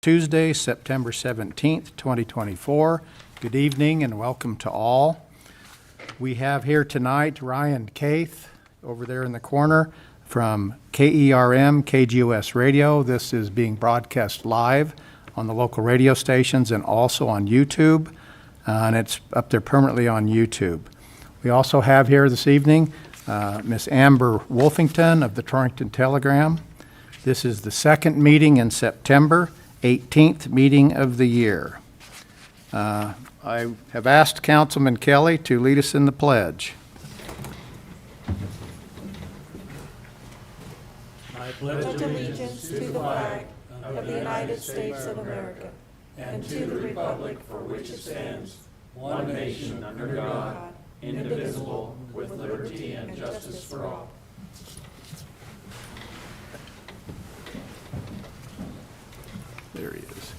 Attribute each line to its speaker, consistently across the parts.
Speaker 1: Tuesday, September 17th, 2024. Good evening and welcome to all. We have here tonight Ryan Caith over there in the corner from KERM, KGOS Radio. This is being broadcast live on the local radio stations and also on YouTube, and it's up there permanently on YouTube. We also have here this evening Miss Amber Wolfington of the Torrington Telegram. This is the second meeting in September, 18th meeting of the year. I have asked Councilman Kelly to lead us in the pledge.
Speaker 2: I pledge allegiance to the flag of the United States of America and to the republic for which it stands, one nation under God, indivisible, with liberty and justice for all.
Speaker 1: There he is.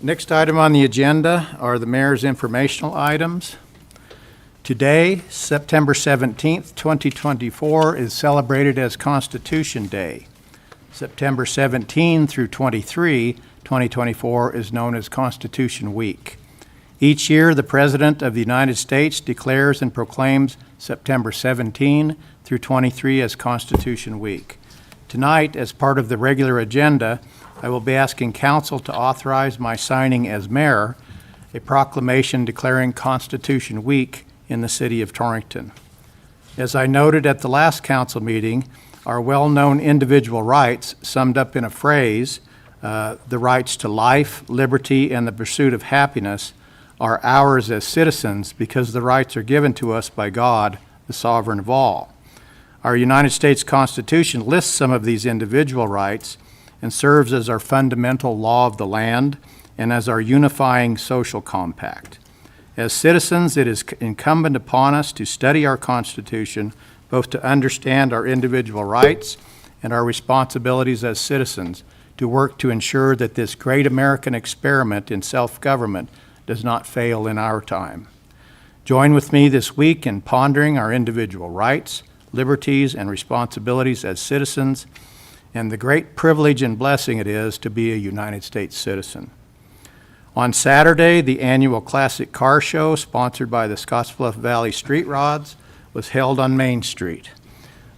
Speaker 1: Next item on the agenda are the mayor's informational items. Today, September 17th, 2024, is celebrated as Constitution Day. September 17 through 23, 2024, is known as Constitution Week. Each year, the President of the United States declares and proclaims September 17 through 23 as Constitution Week. Tonight, as part of the regular agenda, I will be asking Council to authorize my signing as mayor a proclamation declaring Constitution Week in the city of Torrington. As I noted at the last council meeting, our well-known individual rights, summed up in a phrase, the rights to life, liberty, and the pursuit of happiness, are ours as citizens because the rights are given to us by God, the sovereign of all. Our United States Constitution lists some of these individual rights and serves as our fundamental law of the land and as our unifying social compact. As citizens, it is incumbent upon us to study our Constitution, both to understand our individual rights and our responsibilities as citizens, to work to ensure that this great American experiment in self-government does not fail in our time. Join with me this week in pondering our individual rights, liberties, and responsibilities as citizens, and the great privilege and blessing it is to be a United States citizen. On Saturday, the annual Classic Car Show, sponsored by the Scottsbluff Valley Street Rods, was held on Main Street.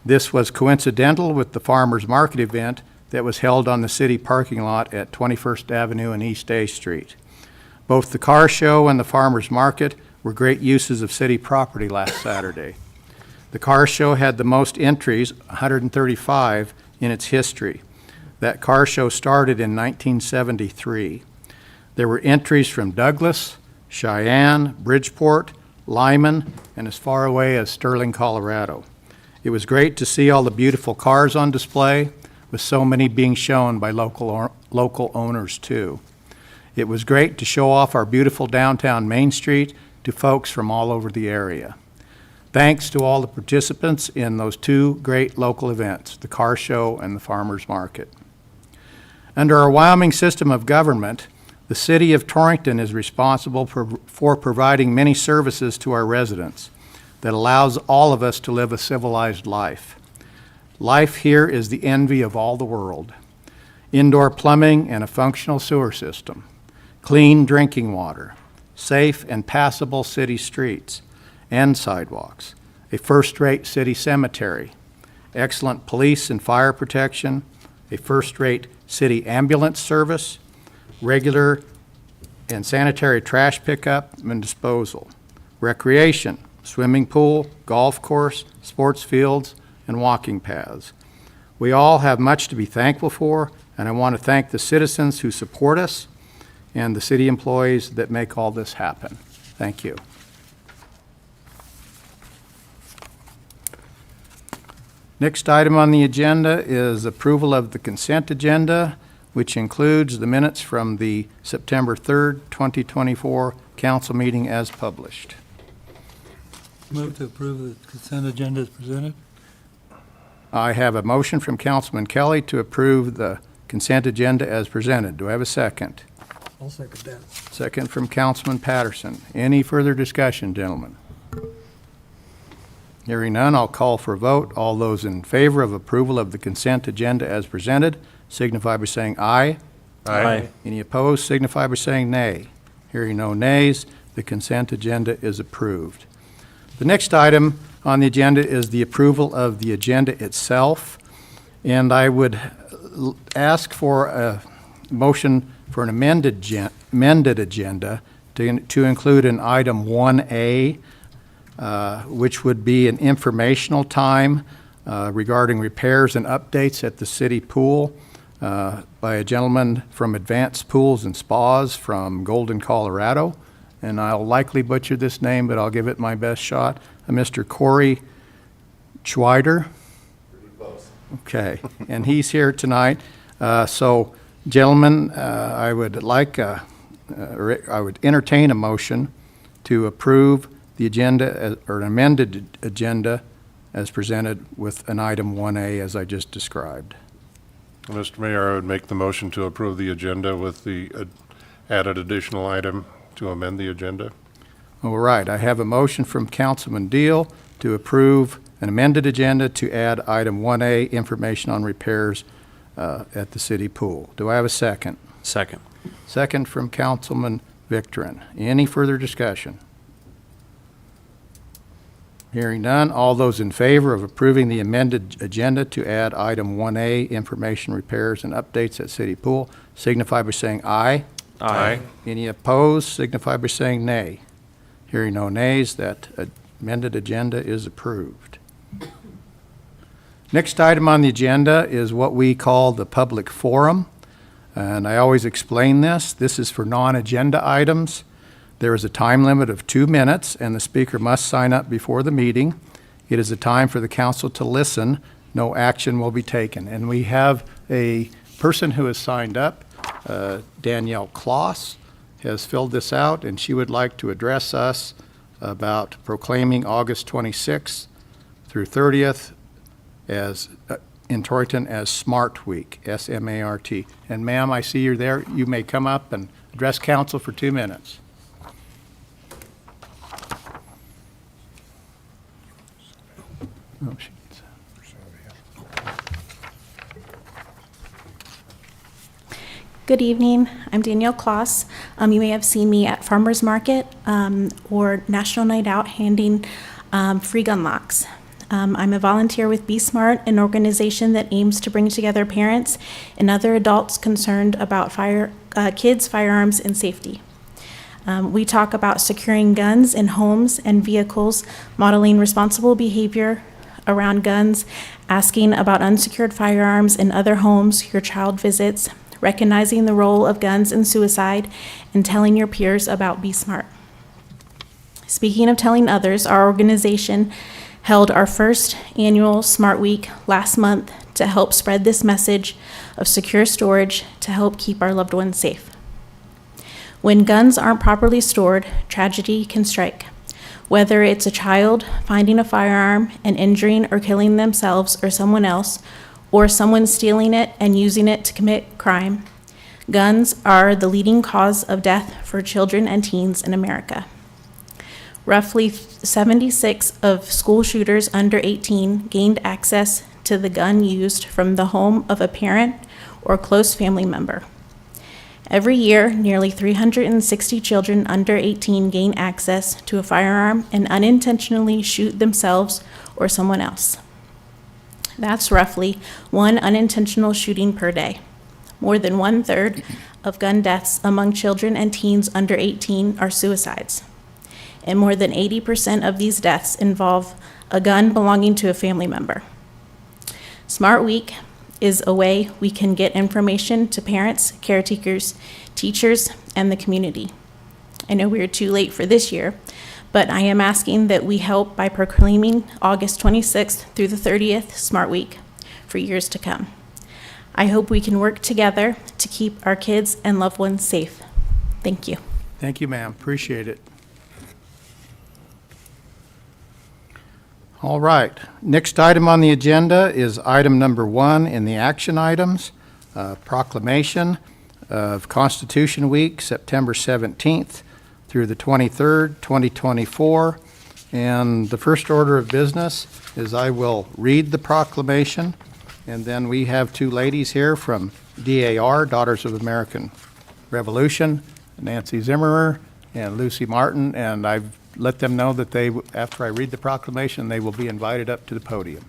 Speaker 1: This was coincidental with the Farmers Market event that was held on the city parking lot at 21st Avenue and East A Street. Both the car show and the Farmers Market were great uses of city property last Saturday. The car show had the most entries, 135, in its history. That car show started in 1973. There were entries from Douglas, Cheyenne, Bridgeport, Lyman, and as far away as Sterling, Colorado. It was great to see all the beautiful cars on display, with so many being shown by local owners too. It was great to show off our beautiful downtown Main Street to folks from all over the area. Thanks to all the participants in those two great local events, the car show and the farmers market. Under our Wyoming system of government, the city of Torrington is responsible for providing many services to our residents that allows all of us to live a civilized life. Life here is the envy of all the world. Indoor plumbing and a functional sewer system, clean drinking water, safe and passable city streets and sidewalks, a first-rate city cemetery, excellent police and fire protection, a first-rate city ambulance service, regular and sanitary trash pickup and disposal, recreation, swimming pool, golf course, sports fields, and walking paths. We all have much to be thankful for, and I want to thank the citizens who support us and the city employees that make all this happen. Thank you. Next item on the agenda is approval of the consent agenda, which includes the minutes from the September 3rd, 2024 council meeting as published.
Speaker 3: Move to approve the consent agenda as presented.
Speaker 1: I have a motion from Councilman Kelly to approve the consent agenda as presented. Do I have a second?
Speaker 3: I'll second that.
Speaker 1: Second from Councilman Patterson. Any further discussion, gentlemen? Hearing none, I'll call for a vote. All those in favor of approval of the consent agenda as presented signify by saying aye.
Speaker 4: Aye.
Speaker 1: Any opposed signify by saying nay. Hearing no nays, the consent agenda is approved. The next item on the agenda is the approval of the agenda itself, and I would ask for a motion for an amended agenda to include an item 1A, which would be an informational time regarding repairs and updates at the city pool by a gentleman from Advanced Pools and Spas from Golden, Colorado. And I'll likely butcher this name, but I'll give it my best shot. Mr. Corey Schweider.
Speaker 4: Pretty close.
Speaker 1: Okay, and he's here tonight. So, gentlemen, I would entertain a motion to approve the agenda, or an amended agenda as presented with an item 1A as I just described.
Speaker 5: Mr. Mayor, I would make the motion to approve the agenda with the added additional item to amend the agenda.
Speaker 1: All right, I have a motion from Councilman Deal to approve an amended agenda to add item 1A, information on repairs at the city pool. Do I have a second?
Speaker 4: Second.
Speaker 1: Second from Councilman Victorin. Any further discussion? Hearing none, all those in favor of approving the amended agenda to add item 1A, information, repairs, and updates at city pool, signify by saying aye.
Speaker 4: Aye.
Speaker 1: Any opposed, signify by saying nay. Hearing no nays, that amended agenda is approved. Next item on the agenda is what we call the public forum, and I always explain this. This is for non-agenda items. There is a time limit of 2 minutes, and the speaker must sign up before the meeting. It is a time for the council to listen. No action will be taken. And we have a person who has signed up, Danielle Kloss, has filled this out, and she would like to address us about proclaiming August 26th through 30th as in Torrington as Smart Week, S-M-A-R-T. And ma'am, I see you're there. You may come up and address council for 2 minutes. Oh, she needs
Speaker 6: Good evening. I'm Danielle Kloss. You may have seen me at Farmers Market or National Night Out handing free gun locks. I'm a volunteer with Be Smart, an organization that aims to bring together parents and other adults concerned about kids, firearms, and safety. We talk about securing guns in homes and vehicles, modeling responsible behavior around guns, asking about unsecured firearms in other homes your child visits, recognizing the role of guns in suicide, and telling your peers about Be Smart. Speaking of telling others, our organization held our first annual Smart Week last month to help spread this message of secure storage to help keep our loved ones safe. When guns aren't properly stored, tragedy can strike. Whether it's a child finding a firearm and injuring or killing themselves or someone else, or someone stealing it and using it to commit crime, guns are the leading cause of death for children and teens in America. Roughly 76 of school shooters under 18 gained access to the gun used from the home of a parent or close family member. Every year, nearly 360 children under 18 gain access to a firearm and unintentionally shoot themselves or someone else. That's roughly 1 unintentional shooting per day. More than 1/3 of gun deaths among children and teens under 18 are suicides. And more than 80% of these deaths involve a gun belonging to a family member. Smart Week is a way we can get information to parents, caretakers, teachers, and the community. I know we're too late for this year, but I am asking that we help by proclaiming August 26th through the 30th Smart Week for years to come. I hope we can work together to keep our kids and loved ones safe. Thank you.
Speaker 1: Thank you, ma'am. Appreciate it. All right. Next item on the agenda is item number 1 in the action items, proclamation of Constitution Week, September 17th through the 23rd, 2024. And the first order of business is I will read the proclamation, And then we have two ladies here from DAR, Daughters of American Revolution, Nancy Zimmerer and Lucy Martin, and I've let them know that they, after I read the proclamation, they will be invited up to the podium.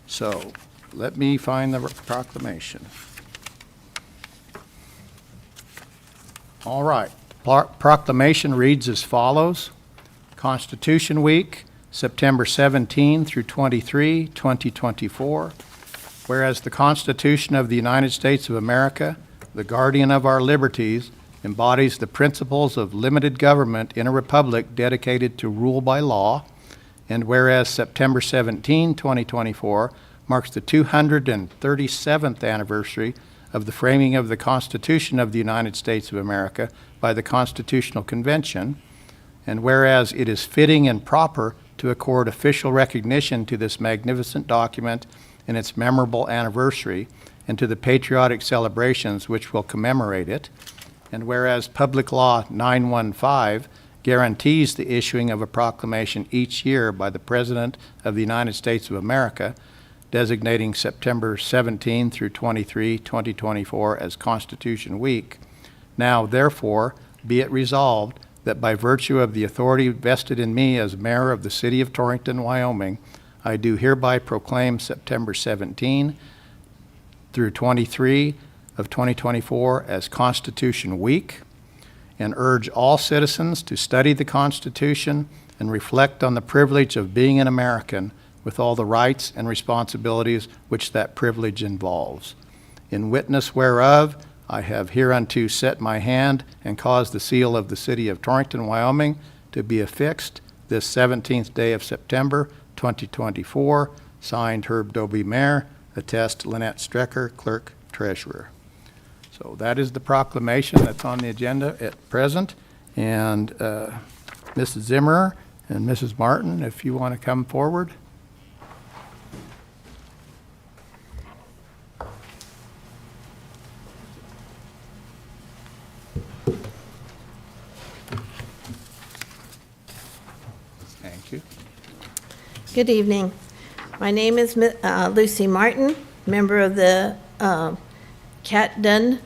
Speaker 1: So let me find the proclamation. All right. Proclamation reads as follows. Constitution Week, September 17 through 23, 2024. Whereas the Constitution of the United States of America, the guardian of our liberties, embodies the principles of limited government in a republic dedicated to rule by law, and whereas September 17, 2024 marks the 237th anniversary of the framing of the Constitution of the United States of America by the Constitutional Convention, and whereas it is fitting and proper to accord official recognition to this magnificent document in its memorable anniversary and to the patriotic celebrations which will commemorate it, and whereas Public Law 915 guarantees the issuing of a proclamation each year by the President of the United States of America, designating September 17 through 23, 2024 as Constitution Week, now therefore be it resolved that by virtue of the authority vested in me as mayor of the city of Torrington, Wyoming, I do hereby proclaim September 17 through 23 of 2024 as Constitution Week, and urge all citizens to study the Constitution and reflect on the privilege of being an American with all the rights and responsibilities which that privilege involves. In witness whereof, I have hereunto set my hand and caused the seal of the city of Torrington, Wyoming, to be affixed this 17th day of September, 2024, signed Herb Doby, Mayor, attest Lynette Strecker, Clerk, Treasurer. So that is the proclamation that's on the agenda at present. And Mrs. Zimmerer and Mrs. Martin, if you want to come forward. Thank you.
Speaker 4: Good evening. My name is Lucy Martin, member of the Cat Dunn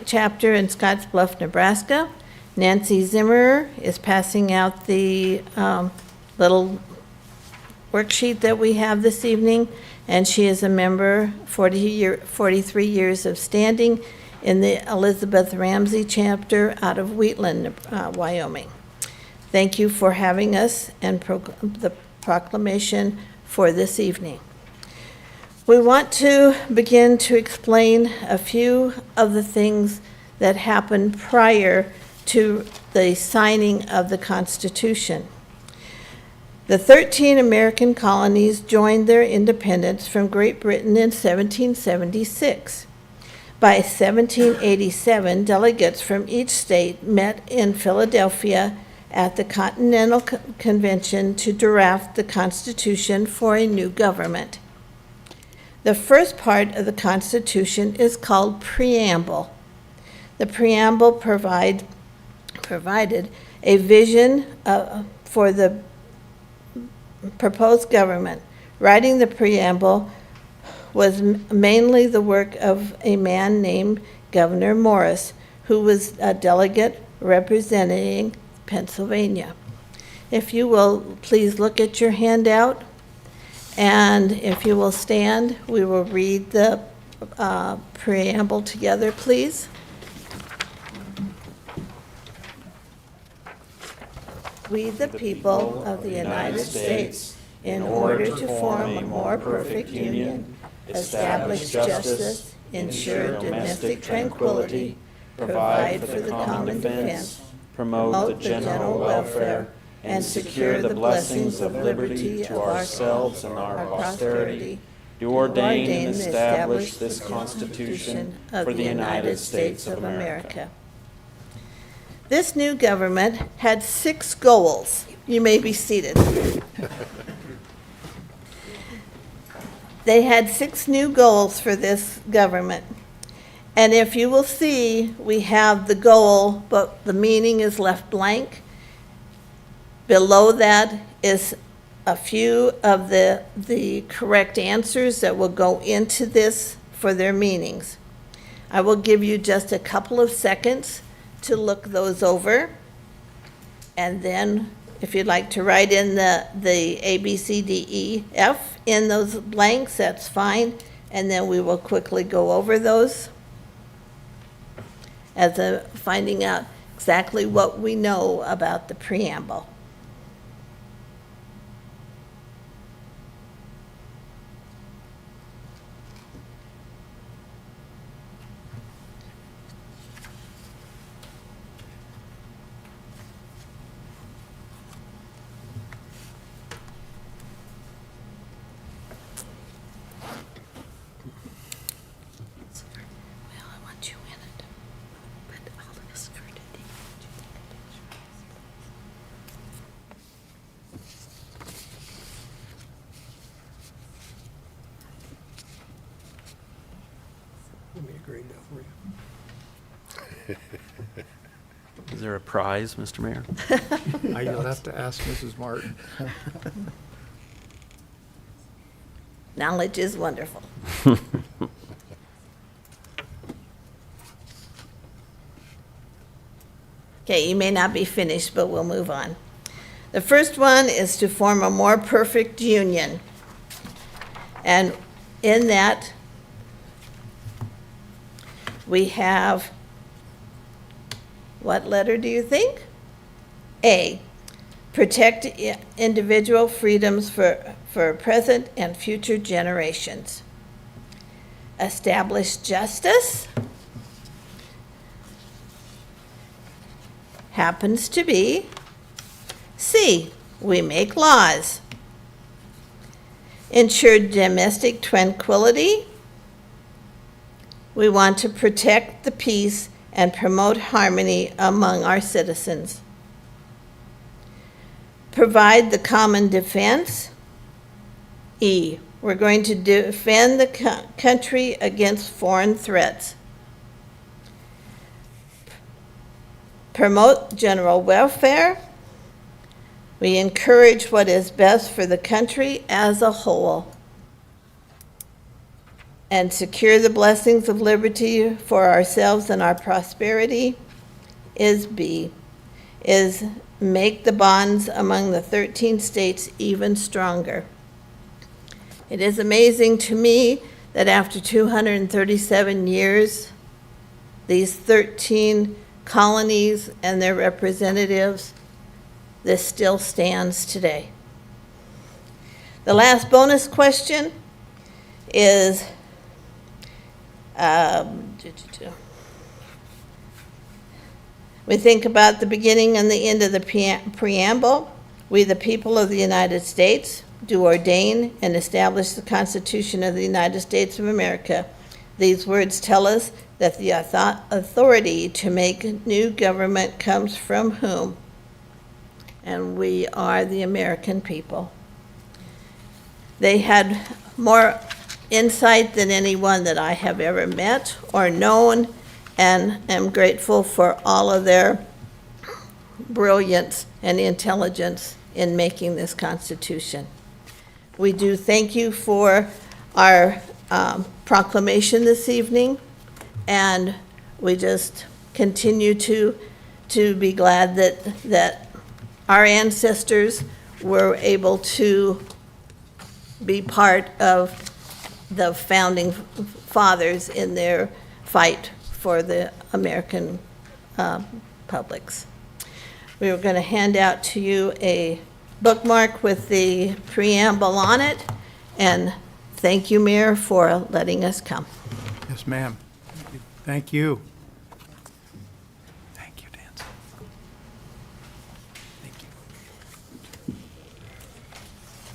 Speaker 4: chapter in Scottsbluff, Nebraska. Nancy Zimmerer is passing out the little worksheet that we have this evening, and she is a member, 43 years of standing in the Elizabeth Ramsey chapter out of Wheatland, Wyoming. Thank you for having us and the proclamation for this evening. We want to begin to explain a few of the things that happened prior to the signing of the Constitution. The 13 American colonies joined their independence from Great Britain in 1776. By 1787, delegates from each state met in Philadelphia at the Continental Convention to draft the Constitution for a new government. The first part of the Constitution is called Preamble. The Preamble provided a vision for the proposed government. Writing the Preamble was mainly the work of a man named Gouverneur Morris, who was a delegate representing Pennsylvania. If you will please look at your handout, and if you will stand, we will read the preamble together, please. We, the people of the United States, in order to form a more perfect union, establish justice, ensure domestic tranquility, provide for the common defense, promote the general welfare, and secure the blessings of liberty to ourselves and our posterity, do ordain and establish this Constitution for the United States of America. This new government had 6 goals. You may be seated. They had 6 new goals for this government. And if you will see, we have the goal, but the meaning is left blank. Below that is a few of the correct answers that will go into this for their meanings. I will give you just a couple of seconds to look those over. And then if you'd like to write in the A, B, C, D, E, F in those blanks, that's fine. And then we will quickly go over those as a finding out exactly what we know about the preamble.
Speaker 7: Is there a prize, Mr. Mayor?
Speaker 1: You'll have to ask Mrs. Martin.
Speaker 4: Knowledge is wonderful. Okay, you may not be finished, but we'll move on. The first one is to form a more perfect union. And in that, we have, what letter do you think? A, protect individual freedoms for present and future generations. Establish justice. Happens to be C, we make laws. Ensure domestic tranquility. We want to protect the peace and promote harmony among our citizens. Provide the common defense. E, we're going to defend the country against foreign threats. Promote general welfare. We encourage what is best for the country as a whole. And secure the blessings of liberty for ourselves and our prosperity is B, is make the bonds among the 13 states even stronger. It is amazing to me that after 237 years, these 13 colonies and their representatives, this still stands today. The last bonus question is, we think about the beginning and the end of the preamble. We, the people of the United States, do ordain and establish the Constitution of the United States of America. These words tell us that the authority to make new government comes from whom? And we are the American people. They had more insight than anyone that I have ever met or known, and am grateful for all of their brilliance and intelligence in making this Constitution. We do thank you for our proclamation this evening, and we just continue to be glad that our ancestors were able to be part of the founding fathers in their fight for the American publics. We were going to hand out to you a bookmark with the preamble on it, and thank you, Mayor, for letting us come.
Speaker 1: Yes, ma'am. Thank you. Thank you, Nancy. Thank you.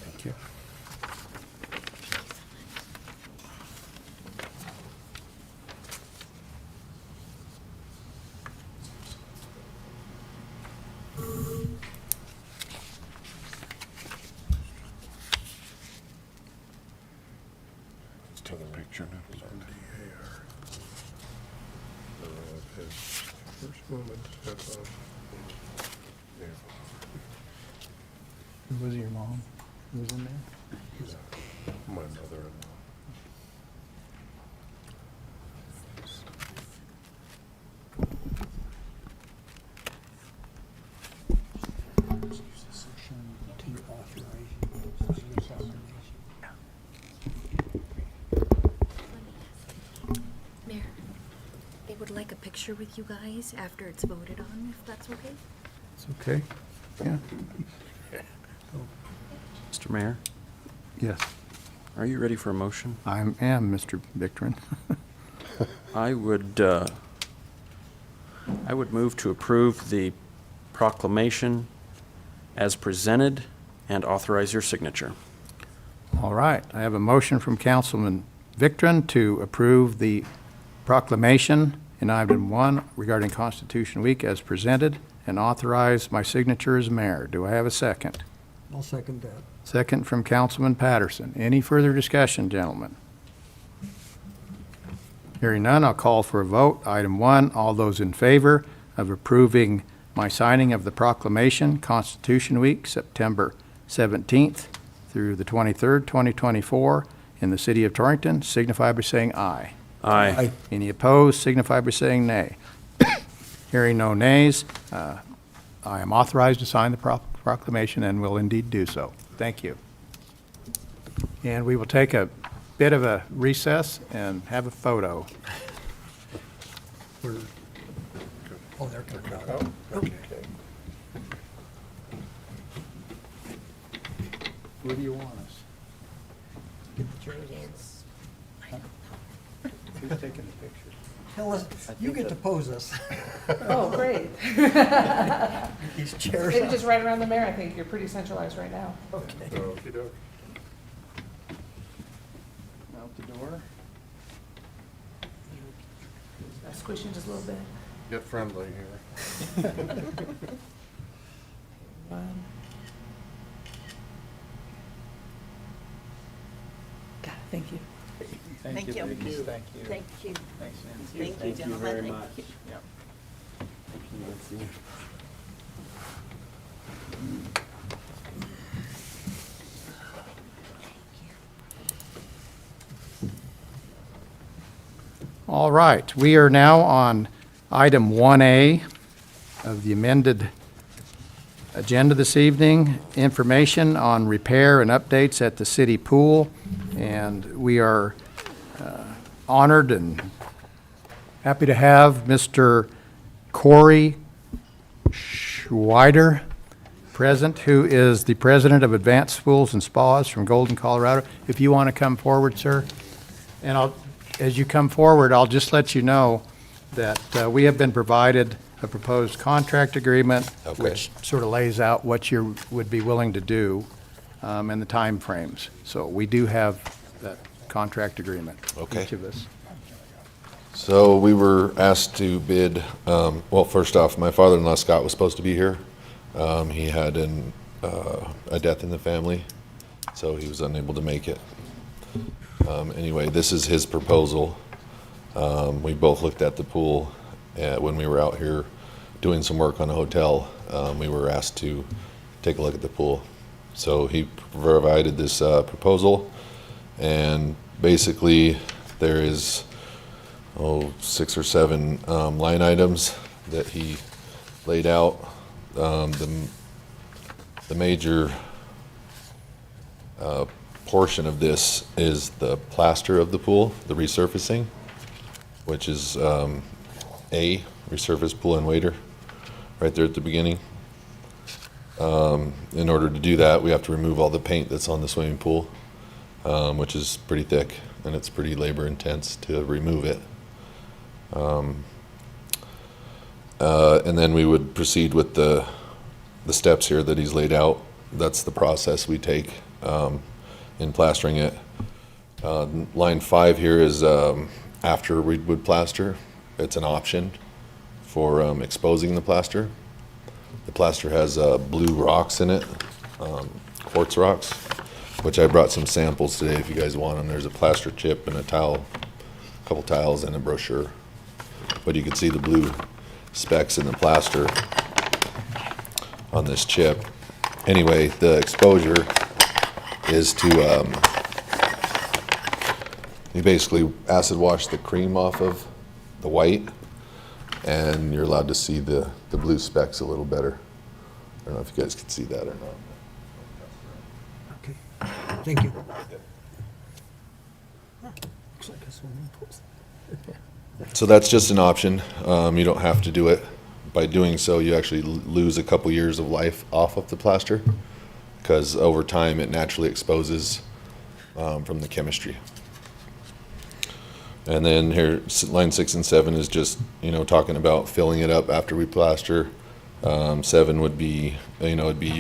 Speaker 5: Thank you. Let's take a picture now.
Speaker 1: Was it your mom?
Speaker 3: Who's in there?
Speaker 5: My mother-in-law.
Speaker 3: Two authorizations.
Speaker 8: Mayor, they would like a picture with you guys after it's voted on, if that's okay?
Speaker 1: It's okay? Yeah.
Speaker 7: Mr. Mayor,
Speaker 1: Yes,
Speaker 7: are you ready for a motion?
Speaker 1: I am, Mr. Victorin.
Speaker 7: I would move to approve the proclamation as presented and authorize your signature.
Speaker 1: All right, I have a motion from Councilman Victorin to approve the proclamation in item 1 regarding Constitution Week as presented and authorize my signature as mayor. Do I have a second?
Speaker 3: I'll second that.
Speaker 1: Second from Councilman Patterson. Any further discussion, gentlemen? Hearing none, I'll call for a vote. Item 1, all those in favor of approving my signing of the proclamation, Constitution Week, September 17th through the 23rd, 2024, in the city of Torrington, signify by saying aye.
Speaker 7: Aye.
Speaker 1: Any opposed, signify by saying nay. Hearing no nays, I am authorized to sign the proclamation and will indeed do so. Thank you. And we will take a bit of a recess and have a photo.
Speaker 3: We're, oh, they're coming out.
Speaker 5: Okay.
Speaker 1: Where do you want us? Who's taking the picture?
Speaker 3: Tell us, you get to pose us.
Speaker 9: Oh, great.
Speaker 3: These chairs.
Speaker 9: Maybe just right around the mayor, I think you're pretty centralized right now.
Speaker 3: Okay.
Speaker 5: Okey-doke.
Speaker 1: Out the door.
Speaker 9: Squish you just a little bit.
Speaker 5: Get friendly here.
Speaker 9: One. Got it, thank you.
Speaker 4: Thank you.
Speaker 1: Thank you.
Speaker 4: Thank you.
Speaker 1: Thanks, Nancy.
Speaker 4: Thank you, gentlemen. Thank you.
Speaker 1: Yep. All right, we are now on item 1A of the amended agenda this evening, information on repair and updates at the city pool. And we are honored and happy to have Mr. Corey Schweider present, who is the president of Advanced Pools and Spas from Golden, Colorado. If you want to come forward, sir. And as you come forward, I'll just let you know that we have been provided a proposed contract agreement, which sort of lays out what you would be willing to do and the timeframes. So we do have that contract agreement,
Speaker 10: Okay.
Speaker 1: each of us.
Speaker 10: So we were asked to bid, well, first off, my father-in-law Scott was supposed to be here. He had a death in the family, so he was unable to make it. Anyway, this is his proposal. We both looked at the pool when we were out here doing some work on a hotel. We were asked to take a look at the pool. So he provided this proposal, and basically there is 6 or 7 line items that he laid out. The major portion of this is the plaster of the pool, the resurfacing, which is A, resurface pool and waiter, right there at the beginning. In order to do that, we have to remove all the paint that's on the swimming pool, which is pretty thick, and it's pretty labor intense to remove it. And then we would proceed with the steps here that he's laid out. That's the process we take in plastering it. Line 5 here is after we would plaster. It's an option for exposing the plaster. The plaster has blue rocks in it, quartz rocks, which I brought some samples today if you guys want them. There's a plaster chip and a tile, a couple tiles and a brochure. But you can see the blue specks in the plaster on this chip. Anyway, the exposure is to, you basically acid wash the cream off of the white, and you're allowed to see the blue specks a little better. I don't know if you guys can see that or not.
Speaker 3: Okay, thank you.
Speaker 10: So that's just an option. You don't have to do it. By doing so, you actually lose a couple years of life off of the plaster, because over time it naturally exposes from the chemistry. And then here, line 6 and 7 is just, talking about filling it up after we plaster. 7 would be, it'd be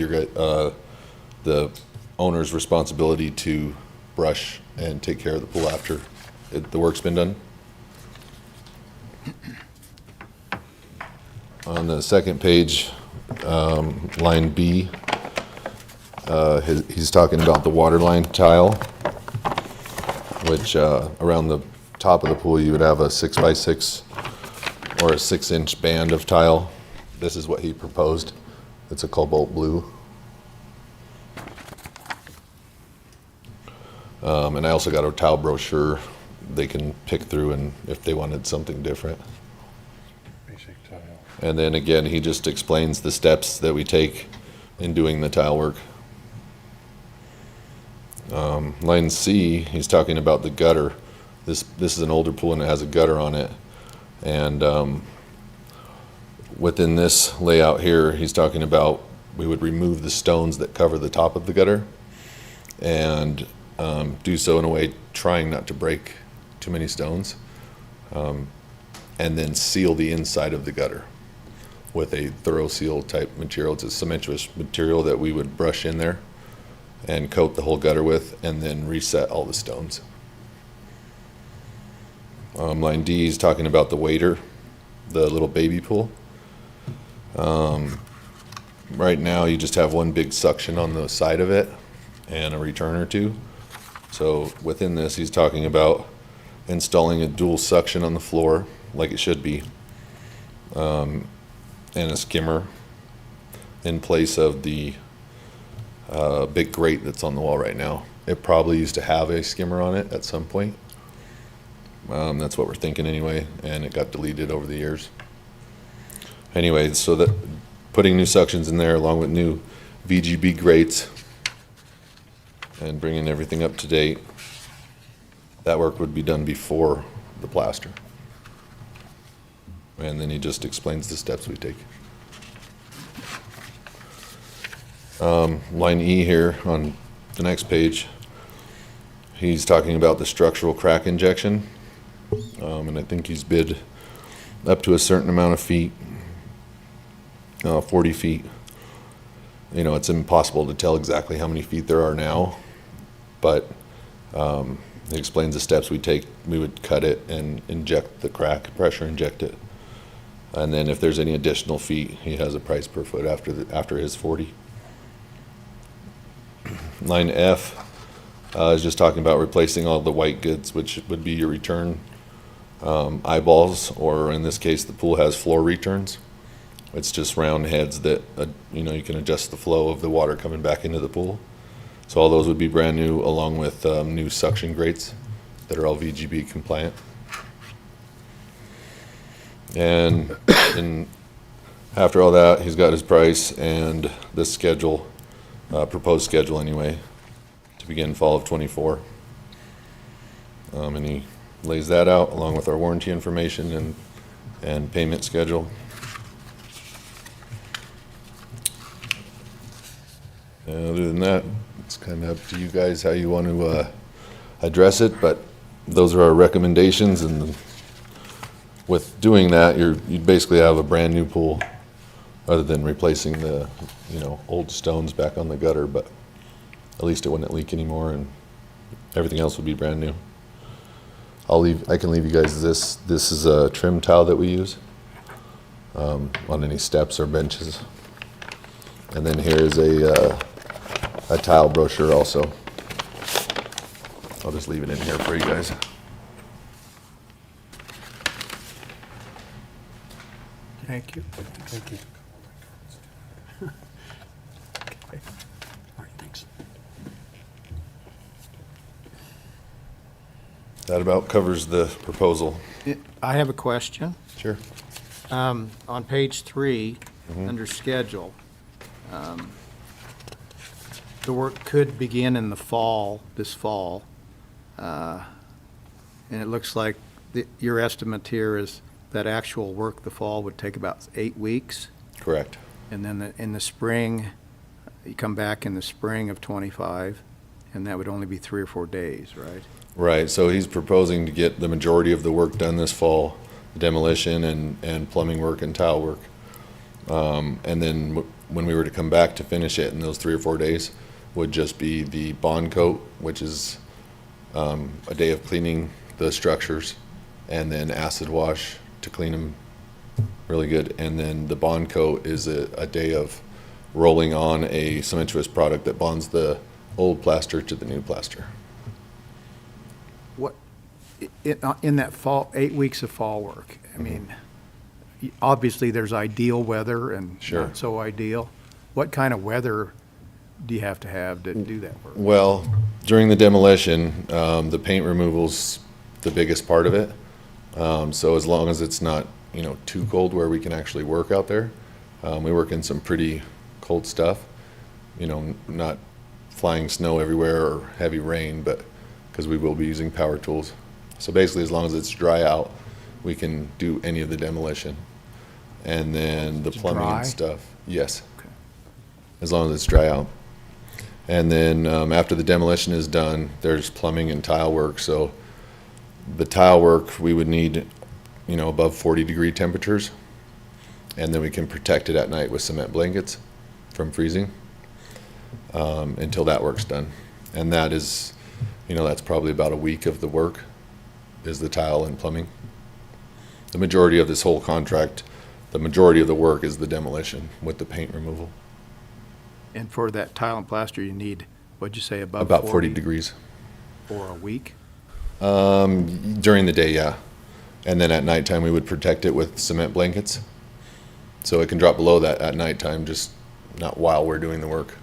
Speaker 10: the owner's responsibility to brush and take care of the pool after the work's been done. On the second page, line B, he's talking about the water line tile, which around the top of the pool you would have a 6x6 or a 6-inch band of tile. This is what he proposed. It's a cobalt blue. And I also got a tile brochure they can pick through, and if they wanted something different.
Speaker 5: Basic tile.
Speaker 10: And then again, he just explains the steps that we take in doing the tile work. Line C, he's talking about the gutter. This is an older pool and it has a gutter on it. And within this layout here, he's talking about we would remove the stones that cover the top of the gutter and do so in a way trying not to break too many stones, and then seal the inside of the gutter with a thorough seal type material. It's a cementous material that we would brush in there and coat the whole gutter with, and then reset all the stones. Line D is talking about the wader, the little baby pool. Right now you just have one big suction on the side of it and a return or two. So within this, he's talking about installing a dual suction on the floor, like it should be, and a skimmer in place of the big grate that's on the wall right now. It probably used to have a skimmer on it at some point. That's what we're thinking anyway, and it got deleted over the years. Anyway, so that putting new suctions in there along with new VGB grates and bringing everything up to date, that work would be done before the plaster. And then he just explains the steps we take. Line E here on the next page, he's talking about the structural crack injection. And I think he's bid up to a certain amount of feet, 40 feet. It's impossible to tell exactly how many feet there are now, but he explains the steps we take. We would cut it and inject the crack, pressure inject it. And then if there's any additional feet, he has a price per foot after his 40. Line F is just talking about replacing all the white goods, which would be your return eyeballs, or in this case, the pool has floor returns. It's just round heads that, you can adjust the flow of the water coming back into the pool. So all those would be brand new, along with new suction grates that are all VGB compliant. And after all that, he's got his price and this schedule, proposed schedule anyway, to begin fall of '24. And he lays that out along with our warranty information and payment schedule. And other than that, it's kind of up to you guys how you want to address it, but those are our recommendations. And with doing that, you'd basically have a brand new pool, other than replacing the old stones back on the gutter, but at least it wouldn't leak anymore, and everything else would be brand new. I can leave you guys this. This is a trim towel that we use on any steps or benches. And then here's a tile brochure also. I'll just leave it in here for you guys.
Speaker 1: Thank you.
Speaker 3: Thank you. Okay. All right, thanks.
Speaker 10: That about covers the proposal.
Speaker 1: I have a question.
Speaker 10: Sure.
Speaker 1: On page 3, under schedule, the work could begin in the fall, this fall. And it looks like your estimate here is that actual work the fall would take about 8 weeks.
Speaker 10: Correct.
Speaker 1: And then in the spring, you come back in the spring of '25, and that would only be 3 or 4 days, right?
Speaker 10: Right, so he's proposing to get the majority of the work done this fall, demolition and plumbing work and tile work. And then when we were to come back to finish it in those 3 or 4 days, would just be the bond coat, which is a day of cleaning the structures, and then acid wash to clean them really good. And then the bond coat is a day of rolling on a cementous product that bonds the old plaster to the new plaster.
Speaker 1: What, in that fall, 8 weeks of fall work, I mean, obviously there's ideal weather and
Speaker 10: Sure.
Speaker 1: not so ideal. What kind of weather do you have to do that work?
Speaker 10: Well, during the demolition, the paint removal's the biggest part of it. So as long as it's not, too cold where we can actually work out there. We work in some pretty cold stuff, not flying snow everywhere or heavy rain, but because we will be using power tools. So basically, as long as it's dry out, we can do any of the demolition. And then the
Speaker 1: It's
Speaker 10: plumbing
Speaker 1: dry?
Speaker 10: and stuff, yes.
Speaker 1: Okay.
Speaker 10: As long as it's dry out. And then after the demolition is done, there's plumbing and tile work. So the tile work, we would need, above 40-degree temperatures. And then we can protect it at night with cement blankets from freezing until that work's done. And that is, that's probably about a week of the work is the tile and plumbing. The majority of this whole contract, the majority of the work is the demolition with the paint removal.
Speaker 1: And for that tile and plaster, you need, what'd you say, above
Speaker 10: About 40 degrees.
Speaker 1: For a week?
Speaker 10: During the day, yeah. And then at nighttime, we would protect it with cement blankets. So it can drop below that at nighttime, just not while we're doing the work.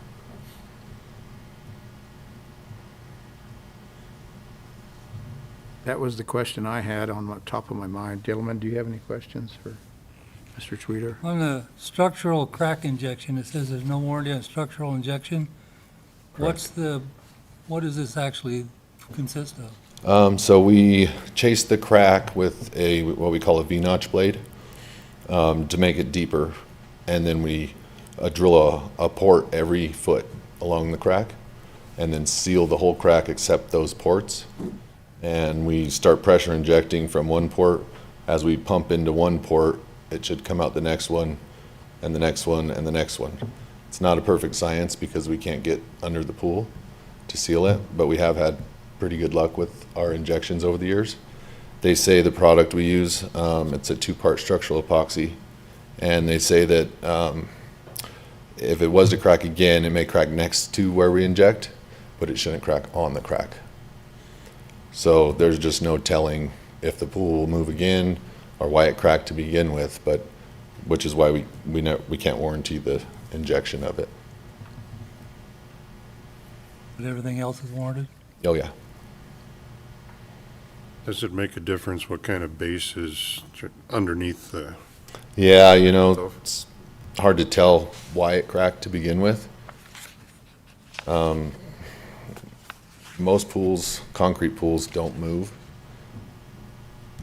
Speaker 1: That was the question I had on the top of my mind. Gentlemen, do you have any questions for Mr. Tweeder?
Speaker 3: On the structural crack injection, it says there's no warranty on structural injection. What does this actually consist of?
Speaker 10: So we chase the crack with what we call a V-notch blade to make it deeper. And then we drill a port every foot along the crack and then seal the whole crack except those ports. And we start pressure injecting from one port. As we pump into one port, it should come out the next one, and the next one, and the next one. It's not a perfect science because we can't get under the pool to seal it, but we have had pretty good luck with our injections over the years. They say the product we use, it's a 2-part structural epoxy, and they say that if it was to crack again, it may crack next to where we inject, but it shouldn't crack on the crack. So there's just no telling if the pool will move again or why it cracked to begin with, but which is why we can't warranty the injection of it.
Speaker 3: But everything else is warranted?
Speaker 10: Oh, yeah.
Speaker 5: Does it make a difference what kind of base is underneath the,
Speaker 10: Yeah, it's hard to tell why it cracked to begin with. Most pools, concrete pools, don't move.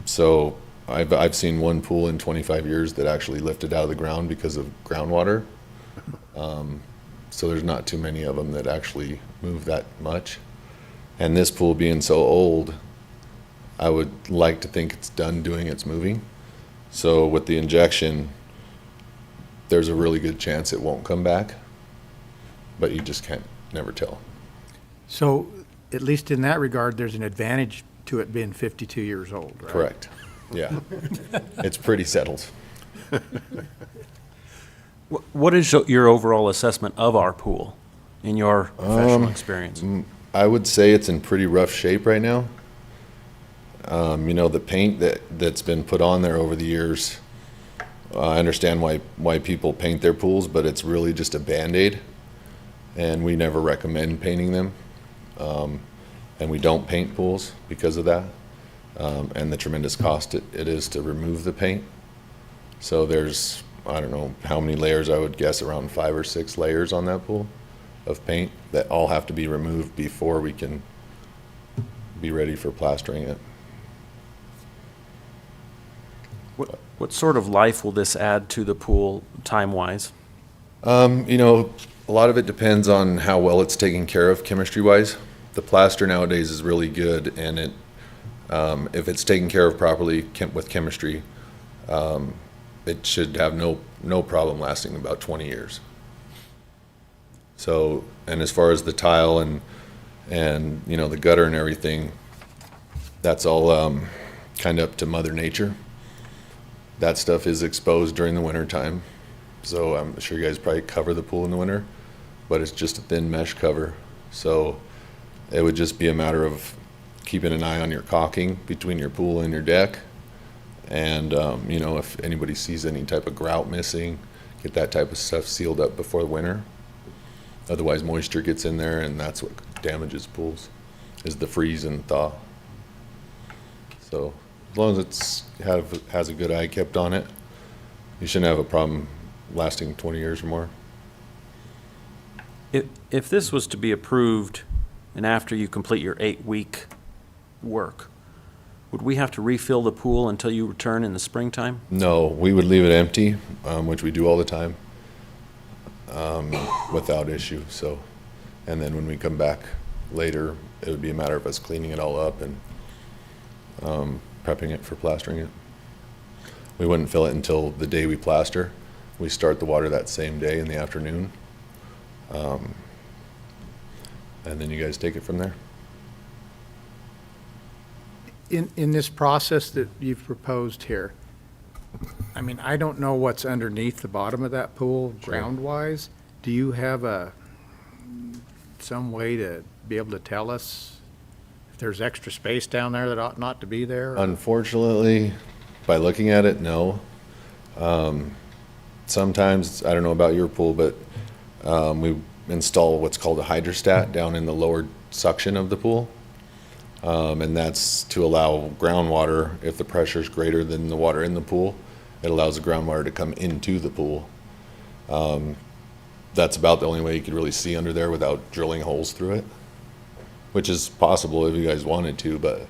Speaker 10: So I've seen one pool in 25 years that actually lifted out of the ground because of groundwater. So there's not too many of them that actually move that much. And this pool being so old, I would like to think it's done doing its moving. So with the injection, there's a really good chance it won't come back, but you just can't never tell.
Speaker 1: So, at least in that regard, there's an advantage to it being 52 years old, right?
Speaker 10: Correct. Yeah. It's pretty settled.
Speaker 7: What is your overall assessment of our pool in your professional experience?
Speaker 10: I would say it's in pretty rough shape right now. The paint that's been put on there over the years, I understand why people paint their pools, but it's really just a Band-Aid, and we never recommend painting them. And we don't paint pools because of that. and the tremendous cost it is to remove the paint. So there's, I don't know how many layers, I would guess around 5 or 6 layers on that pool of paint that all have to be removed before we can be ready for plastering it.
Speaker 7: What sort of life will this add to the pool time-wise?
Speaker 10: You know, a lot of it depends on how well it's taken care of chemistry-wise. The plaster nowadays is really good, and it, if it's taken care of properly with chemistry, it should have no problem lasting about 20 years. So, and as far as the tile and you know, the gutter and everything, that's all kind of up to Mother Nature. That stuff is exposed during the winter time. So I'm sure you guys probably cover the pool in the winter, but it's just a thin mesh cover. So it would just be a matter of keeping an eye on your caulking between your pool and your deck. And, you know, if anybody sees any type of grout missing, get that type of stuff sealed up before the winter. Otherwise, moisture gets in there, and that's what damages pools, is the freeze and thaw. So as long as it's has a good eye kept on it, you shouldn't have a problem lasting 20 years or more.
Speaker 7: If this was to be approved, and after you complete your 8-week work, would we have to refill the pool until you return in the springtime?
Speaker 10: No, we would leave it empty, which we do all the time, without issue. So, and then when we come back later, it would be a matter of us cleaning it all up and prepping it for plastering it. We wouldn't fill it until the day we plaster. We start the water that same day in the afternoon. And then you guys take it from there.
Speaker 1: In this process that you've proposed here, I mean, I don't know what's underneath the bottom of that pool ground-wise. Do you have some way to be able to tell us if there's extra space down there that ought not to be there?
Speaker 10: Unfortunately, by looking at it, no. Sometimes, I don't know about your pool, but we install what's called a hydrostat down in the lower suction of the pool. And that's to allow groundwater, if the pressure is greater than the water in the pool, it allows the groundwater to come into the pool. That's about the only way you could really see under there without drilling holes through it, which is possible if you guys wanted to, but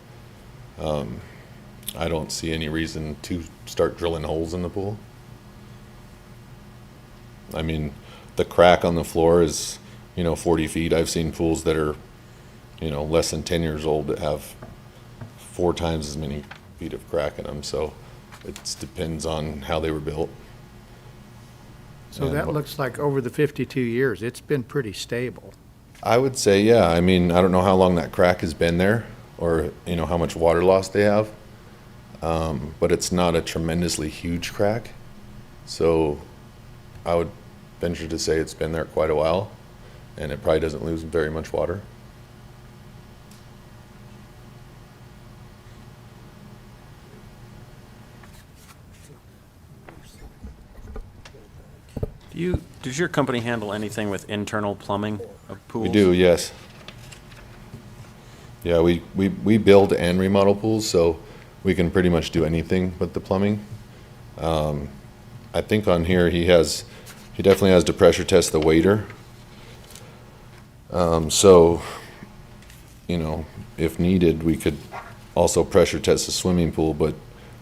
Speaker 10: I don't see any reason to start drilling holes in the pool. I mean, the crack on the floor is, 40 feet. I've seen pools that are, less than 10 years old that have 4 times as many feet of crack in them. So it depends on how they were built.
Speaker 1: So that looks like over the 52 years, it's been pretty stable.
Speaker 10: I would say, yeah. I mean, I don't know how long that crack has been there or, how much water loss they have. But it's not a tremendously huge crack. So I would venture to say it's been there quite a while, and it probably doesn't lose very much water.
Speaker 7: Does your company handle anything with internal plumbing of pools?
Speaker 10: We do, yes. Yeah, we build and remodel pools, so we can pretty much do anything with the plumbing. I think on here he definitely has to pressure test the waiter. So, if needed, we could also pressure test the swimming pool, but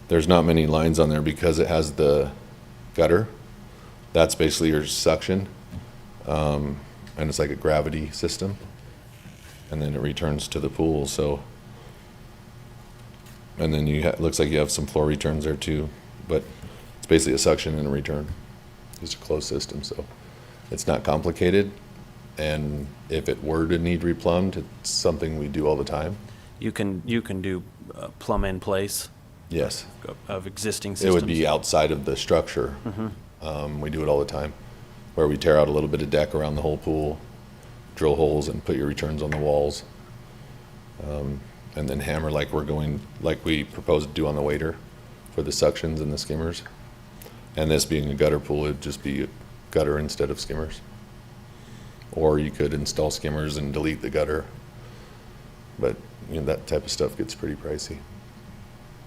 Speaker 10: there's not many lines on there because it has the gutter. That's basically your suction, and it's like a gravity system, and then it returns to the pool. So, and then looks like you have some floor returns there too, but it's basically a suction and a return. It's a closed system, so it's not complicated. And if it were to need replumbed, it's something we do all the time.
Speaker 7: You can do plumb in place
Speaker 10: Yes,
Speaker 7: of existing
Speaker 10: it
Speaker 7: systems?
Speaker 10: would be outside of the structure. We do it all the time, where we tear out a little bit of deck around the whole pool, drill holes and put your returns on the walls, and then hammer like we proposed to do on the waiter for the suctions and the skimmers. And this being a gutter pool, it'd just be gutter instead of skimmers. Or you could install skimmers and delete the gutter, but that type of stuff gets pretty pricey.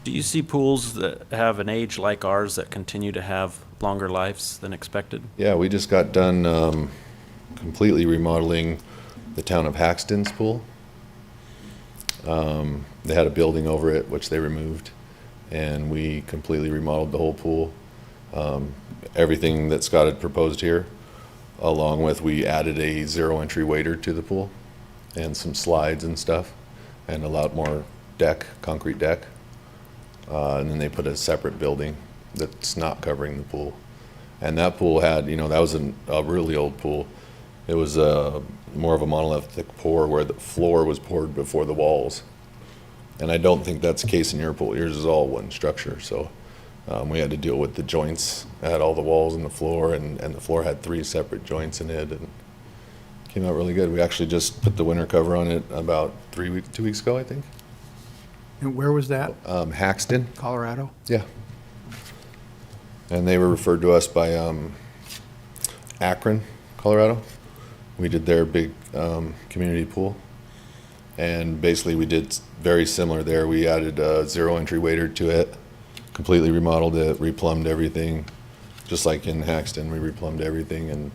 Speaker 7: Do you see pools that have an age like ours that continue to have longer lives than expected?
Speaker 10: Yeah, we just got done completely remodeling the town of Haxton's pool. They had a building over it, which they removed, and we completely remodeled the whole pool. Everything that Scott had proposed here, along with we added a zero-entry waiter to the pool and some slides and stuff, and a lot more deck, concrete deck. And then they put a separate building that's not covering the pool. And that pool had, that was a really old pool. It was more of a monolithic pour where the floor was poured before the walls. And I don't think that's the case in your pool. Yours is all one structure. So we had to deal with the joints. It had all the walls and the floor, and the floor had 3 separate joints in it, and came out really good. We actually just put the winter cover on it about 2 weeks ago, I think.
Speaker 1: And where was that?
Speaker 10: Haxton.
Speaker 1: Colorado?
Speaker 10: Yeah. And they were referred to us by Akron, Colorado. We did their big community pool. And basically we did very similar there. We added a zero-entry waiter to it, completely remodeled it, replumbed everything. Just like in Haxton, we replumbed everything, and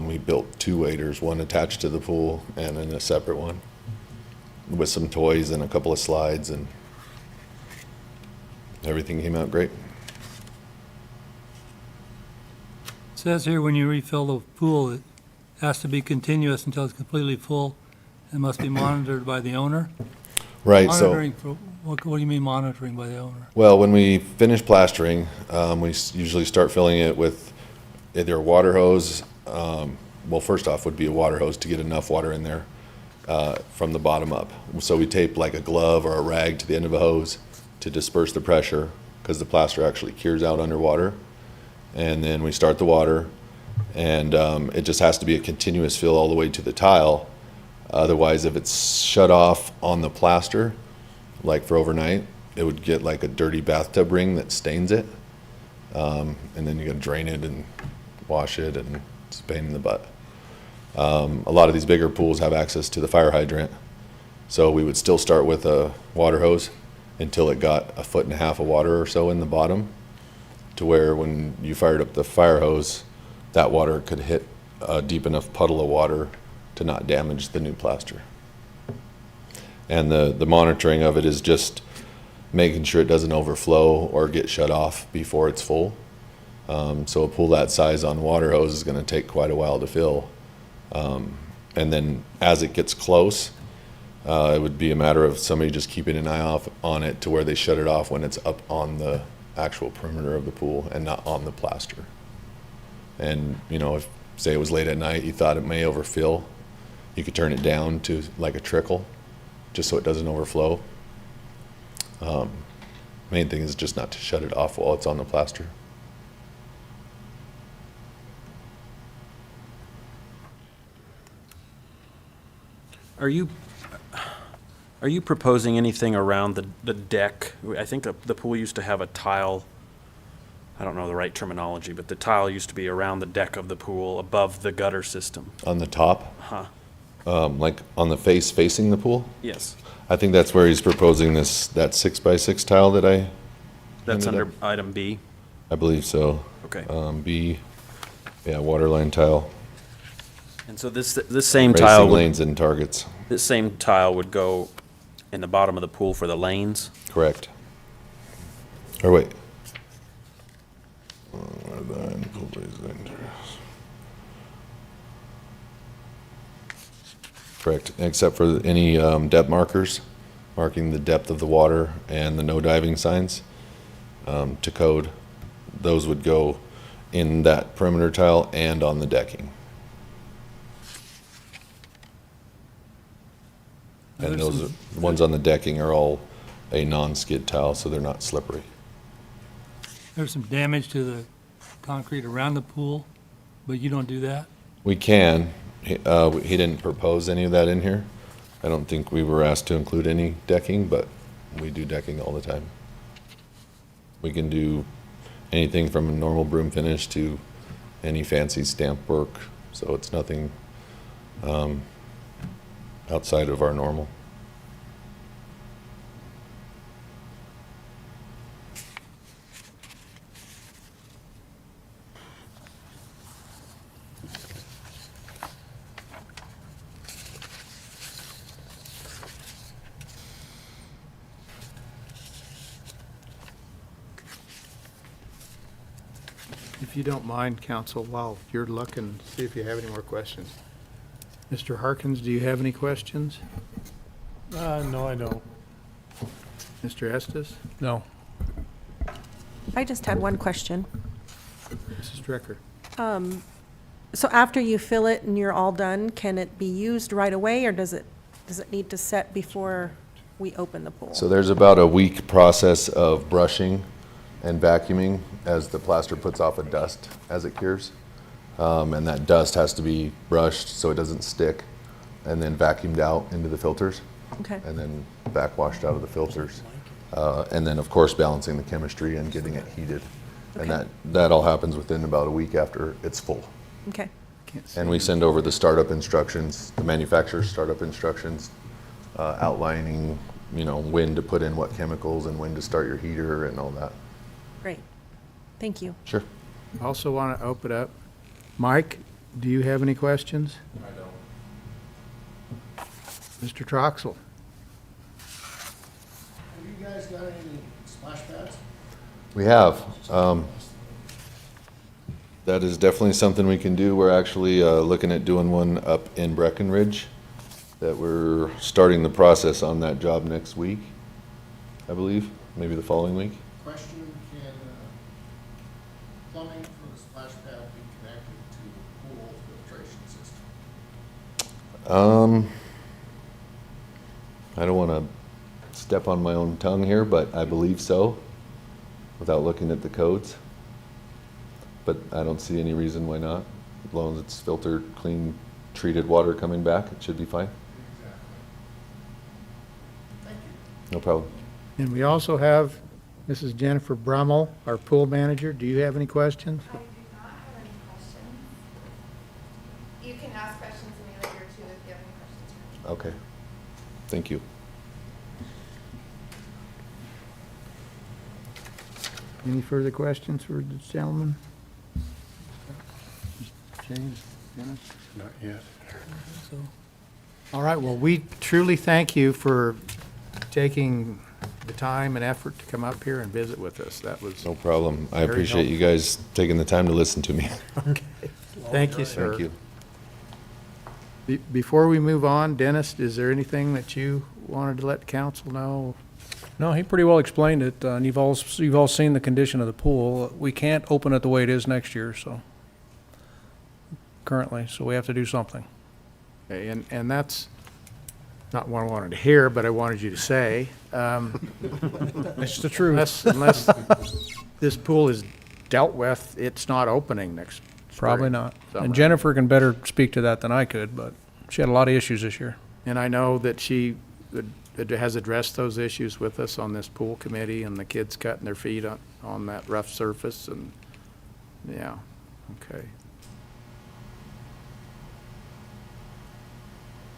Speaker 10: we built 2 waiters, one attached to the pool and then a separate one, with some toys and a couple of slides, and everything came out great.
Speaker 3: It says here when you refill the pool, it has to be continuous until it's completely full. It must be monitored by the owner.
Speaker 10: Right, so,
Speaker 3: Monitoring, what do you mean monitoring by the owner?
Speaker 10: well, when we finish plastering, we usually start filling it with either a water hose. Well, first off would be a water hose to get enough water in there from the bottom up. So we tape like a glove or a rag to the end of a hose to disperse the pressure, because the plaster actually cures out underwater. And then we start the water, and it just has to be a continuous fill all the way to the tile. Otherwise, if it's shut off on the plaster, like for overnight, it would get like a dirty bathtub ring that stains it. And then you gotta drain it and wash it, and it's a pain in the butt. A lot of these bigger pools have access to the fire hydrant. So we would still start with a water hose until it got 1.5 feet of water or so in the bottom, to where when you fired up the fire hose, that water could hit a deep enough puddle of water to not damage the new plaster. And the monitoring of it is just making sure it doesn't overflow or get shut off before it's full. So a pool that size on water hose is gonna take quite a while to fill. And then as it gets close, it would be a matter of somebody just keeping an eye off on it to where they shut it off when it's up on the actual perimeter of the pool and not on the plaster. And if, say it was late at night, you thought it may overfill, you could turn it down to like a trickle, just so it doesn't overflow. Main thing is just not to shut it off while it's on the plaster.
Speaker 7: Are you proposing anything around the deck? I think the pool used to have a tile. I don't know the right terminology, but the tile used to be around the deck of the pool above the gutter system.
Speaker 10: On the top,
Speaker 7: Huh?
Speaker 10: like on the face facing the pool,
Speaker 7: Yes.
Speaker 10: I think that's where he's proposing that 6x6 tile that
Speaker 7: That's
Speaker 10: Ended
Speaker 7: under item B?
Speaker 10: I believe so.
Speaker 7: Okay.
Speaker 10: B, yeah, water line tile,
Speaker 7: And so this same tile
Speaker 10: racing
Speaker 7: would,
Speaker 10: lanes and targets,
Speaker 7: this same tile would go in the bottom of the pool for the lanes?
Speaker 10: correct. Or wait. Correct, except for any depth markers, marking the depth of the water and the no diving signs to code. Those would go in that perimeter tile and on the decking. And
Speaker 3: There's
Speaker 10: those,
Speaker 3: some-
Speaker 10: the ones on the decking are all a non-skid tile, so they're not slippery.
Speaker 3: There's some damage to the concrete around the pool, but you don't do that?
Speaker 10: We can. He didn't propose any of that in here. I don't think we were asked to include any decking, but we do decking all the time. We can do anything from a normal broom finish to any fancy stamp work, so it's nothing outside of our normal.
Speaker 1: If you don't mind, counsel, while you're looking, see if you have any more questions. Mr. Harkins, do you have any questions?
Speaker 5: No, I don't.
Speaker 1: Mr. Estes?
Speaker 5: No.
Speaker 2: I just had one question.
Speaker 1: Mrs. Drecker?
Speaker 2: So after you fill it and you're all done, can it be used right away, or does it need to set before we open the pool?
Speaker 10: So there's about a week process of brushing and vacuuming as the plaster puts off a dust as it cures. And that dust has to be brushed so it doesn't stick, and then vacuumed out into the filters,
Speaker 2: Okay,
Speaker 10: and then backwashed out of the filters. And then, of course, balancing the chemistry and getting it heated. And
Speaker 2: Okay.
Speaker 10: that all happens within about a week after it's full.
Speaker 2: okay,
Speaker 1: Can't see.
Speaker 10: And we send over the startup instructions, the manufacturer's startup instructions, outlining, when to put in what chemicals and when to start your heater and all that.
Speaker 2: great. Thank you.
Speaker 10: Sure.
Speaker 1: Also want to open up. Mike, do you have any questions? I don't. Mr. Troxel?
Speaker 11: Have you guys got any splash pads?
Speaker 10: We have. That is definitely something we can do. We're actually looking at doing one up in Breckenridge, that we're starting the process on that job next week, I believe, maybe the following week.
Speaker 11: Question, can plumbing for the splash pad be connected to the pool filtration system?
Speaker 10: I don't want to step on my own tongue here, but I believe so, without looking at the codes. But I don't see any reason why not. As long as it's filtered, clean, treated water coming back, it should be fine.
Speaker 11: Exactly. Thank you.
Speaker 10: No problem.
Speaker 1: And we also have Mrs. Jennifer Brummel, our pool manager. Do you have any questions?
Speaker 12: I do not have any questions. You can ask questions in the other too if you have any questions for me.
Speaker 10: Okay. Thank you.
Speaker 1: Any further questions for the gentleman? James, Dennis?
Speaker 5: Not yet.
Speaker 3: So,
Speaker 1: All right, well, we truly thank you for taking the time and effort to come up here and visit with us. That was,
Speaker 10: No problem. I
Speaker 1: Very
Speaker 10: appreciate you guys taking the time to listen to me.
Speaker 1: thank you, sir.
Speaker 10: Thank you.
Speaker 1: Before we move on, Dennis, is there anything that you wanted to let council know?
Speaker 13: No, he pretty well explained it, and you've all seen the condition of the pool. We can't open it the way it is next year, currently, so we have to do something.
Speaker 1: Okay, and that's not what I wanted to hear, but I wanted you to say.
Speaker 13: It's the truth.
Speaker 1: Unless this pool is dealt with, it's not opening next spring.
Speaker 13: Probably not.
Speaker 1: summer.
Speaker 13: And Jennifer can better speak to that than I could, but she had a lot of issues this year.
Speaker 1: And I know that she has addressed those issues with us on this pool committee, and the kids cutting their feet on that rough surface, and, yeah, okay.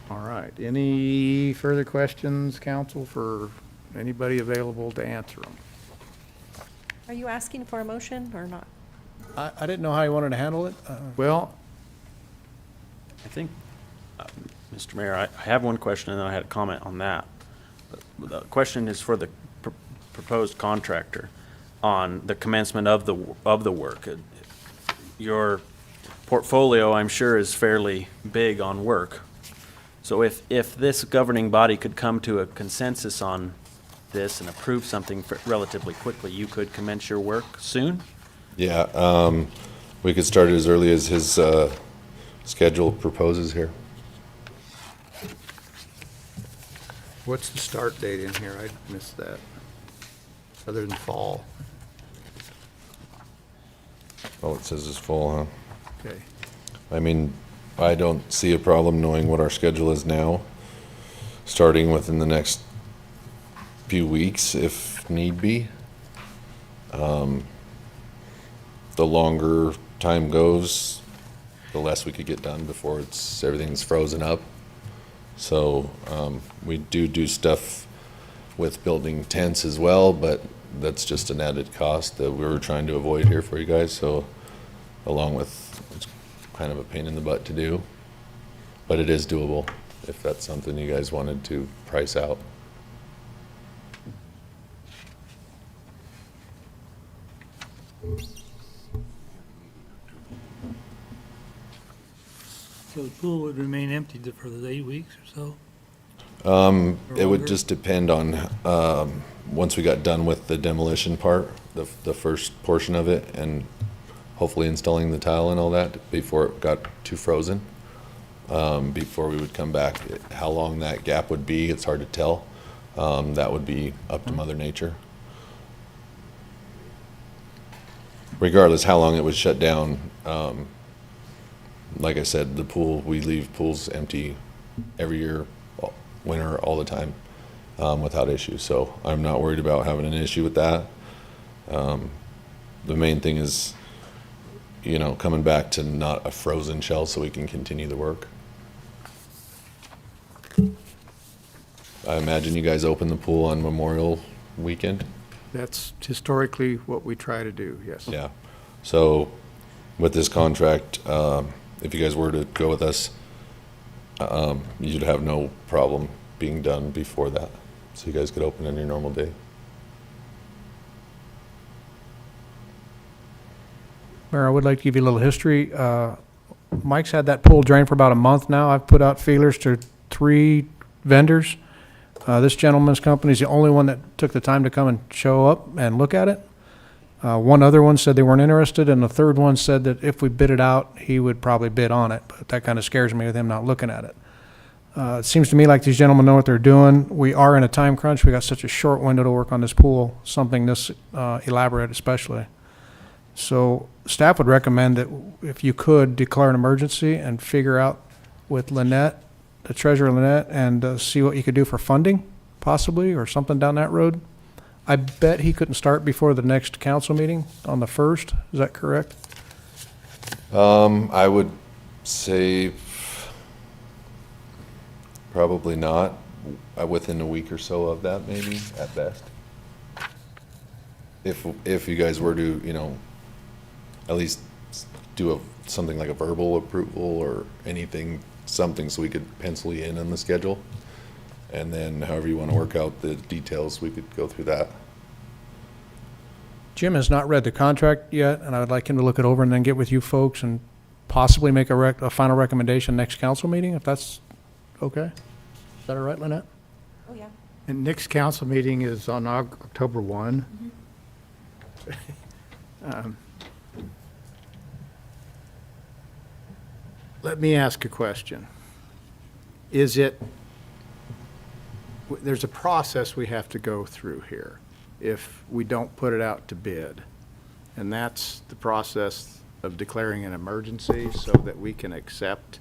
Speaker 1: All right, any further questions, council, for anybody available to answer them?
Speaker 2: Are you asking for a motion or not?
Speaker 13: I didn't know how you wanted to handle it.
Speaker 1: Well,
Speaker 7: I think, Mr. Mayor, I have one question, and then I had a comment on that. The question is for the proposed contractor on the commencement of the work. Your portfolio, I'm sure, is fairly big on work. So if this governing body could come to a consensus on this and approve something relatively quickly, you could commence your work soon?
Speaker 10: Yeah, we could start it as early as his schedule proposes here.
Speaker 1: what's the start date in here? I missed that, other than fall.
Speaker 10: Oh, it says it's full, huh?
Speaker 1: Okay.
Speaker 10: I mean, I don't see a problem knowing what our schedule is now, starting within the next few weeks if need be. The longer time goes, the less we could get done before everything's frozen up. So we do stuff with building tents as well, but that's just an added cost that we were trying to avoid here for you guys. So along with, it's kind of a pain in the butt to do, but it is doable if that's something you guys wanted to price out.
Speaker 3: So the pool would remain empty for the 8 weeks or so?
Speaker 10: It would
Speaker 3: longer?
Speaker 10: just depend on, once we got done with the demolition part, the first portion of it, and hopefully installing the tile and all that before it got too frozen, before we would come back. How long that gap would be, it's hard to tell. That would be up to Mother Nature. Regardless how long it was shut down, like I said, the pool, we leave pools empty every year, winter, all the time, without issue. So I'm not worried about having an issue with that. The main thing is, you know, coming back to not a frozen shell so we can continue the work. I imagine you guys open the pool on Memorial Weekend?
Speaker 1: That's historically what we try to do, yes.
Speaker 10: Yeah. So with this contract, if you guys were to go with us, you'd have no problem being done before that. So you guys could open on your normal day.
Speaker 13: Mayor, I would like to give you a little history. Mike's had that pool drained for about a month now. I've put out feelers to 3 vendors. This gentleman's company is the only one that took the time to come and show up and look at it. One other one said they weren't interested, and the third one said that if we bid it out, he would probably bid on it, but that kind of scares me with him not looking at it. It seems to me like these gentlemen know what they're doing. We are in a time crunch. We got such a short window to work on this pool, something this elaborate especially. So staff would recommend that if you could declare an emergency and figure out with Lynette, the treasurer Lynette, and see what you could do for funding, possibly, or something down that road. I bet he couldn't start before the next council meeting on the 1st. Is that correct?
Speaker 10: I would say probably not. Within a week or so of that, maybe, at best. If you guys were to, you know, at least do something like a verbal approval or anything, something so we could pencil you in on the schedule. And then however you want to work out the details, we could go through that.
Speaker 13: Jim has not read the contract yet, and I would like him to look it over and then get with you folks and possibly make a final recommendation next council meeting, if that's okay. Is that all right, Lynette?
Speaker 8: Oh, yeah.
Speaker 1: And next council meeting is on October 1. Let me ask a question. There's a process we have to go through here if we don't put it out to bid. And that's the process of declaring an emergency so that we can accept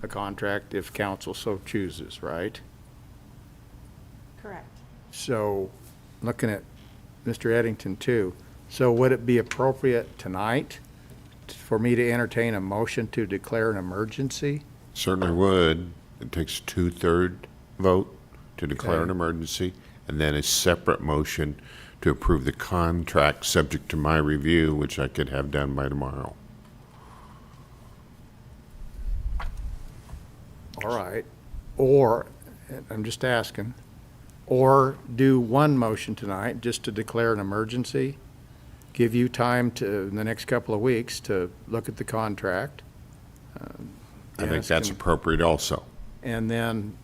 Speaker 1: a contract if council so chooses, right?
Speaker 8: Correct.
Speaker 1: So, looking at Mr. Eddington too, so would it be appropriate tonight for me to entertain a motion to declare an emergency?
Speaker 5: Certainly would. It takes 2/3 vote to declare an
Speaker 1: Okay.
Speaker 5: emergency, and then a separate motion to approve the contract subject to my review, which I could have done by tomorrow.
Speaker 1: All right. Or, I'm just asking, or do one motion tonight just to declare an emergency, give you time to, in the next couple of weeks, to look at the contract.
Speaker 5: I think
Speaker 1: Dennis
Speaker 5: that's
Speaker 1: can-
Speaker 5: appropriate also.
Speaker 1: And then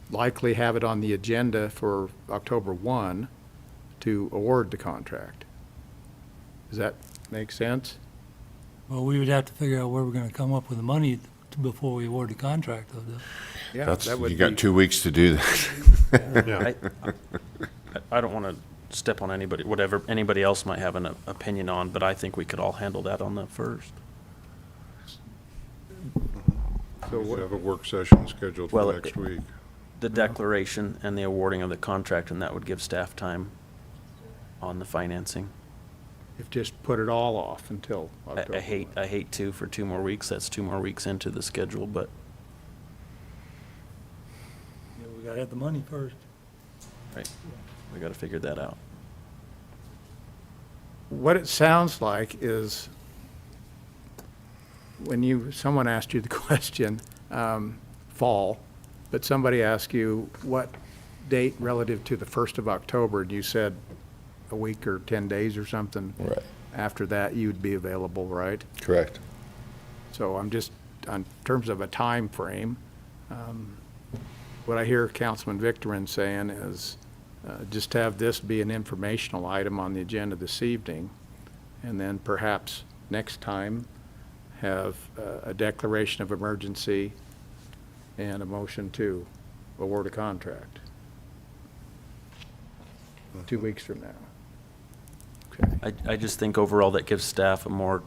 Speaker 1: likely have it on the agenda for October 1 to award the contract. Does that make sense?
Speaker 3: Well, we would have to figure out where we're gonna come up with the money before we award the contract, though.
Speaker 1: Yeah,
Speaker 5: That's,
Speaker 1: that would
Speaker 5: you
Speaker 1: be.
Speaker 5: got 2 weeks to do that.
Speaker 7: I don't want to step on anybody, whatever anybody else might have an opinion on, but I think we could all handle that on the 1st.
Speaker 1: So
Speaker 5: We
Speaker 1: what-
Speaker 5: have a work session scheduled
Speaker 7: Well,
Speaker 5: for next week.
Speaker 7: The declaration and the awarding of the contract, and that would give staff time on the financing.
Speaker 1: If just put it all off until October.
Speaker 7: I hate to for 2 more weeks. That's 2 more weeks into the schedule, but
Speaker 3: Yeah, we gotta have the money first.
Speaker 7: right, we got to figure that out.
Speaker 1: What it sounds like is when someone asked you the question, fall, but somebody asked you what date relative to the 1st of October, and you said a week or 10 days or something.
Speaker 10: Right.
Speaker 1: After that, you'd be available, right?
Speaker 10: Correct.
Speaker 1: So on terms of a time frame, what I hear Councilman Victorine saying is just have this be an informational item on the agenda this evening, and then perhaps next time have a declaration of emergency and a motion to award a contract. 2 weeks from now. Okay.
Speaker 7: I just think overall that gives staff a more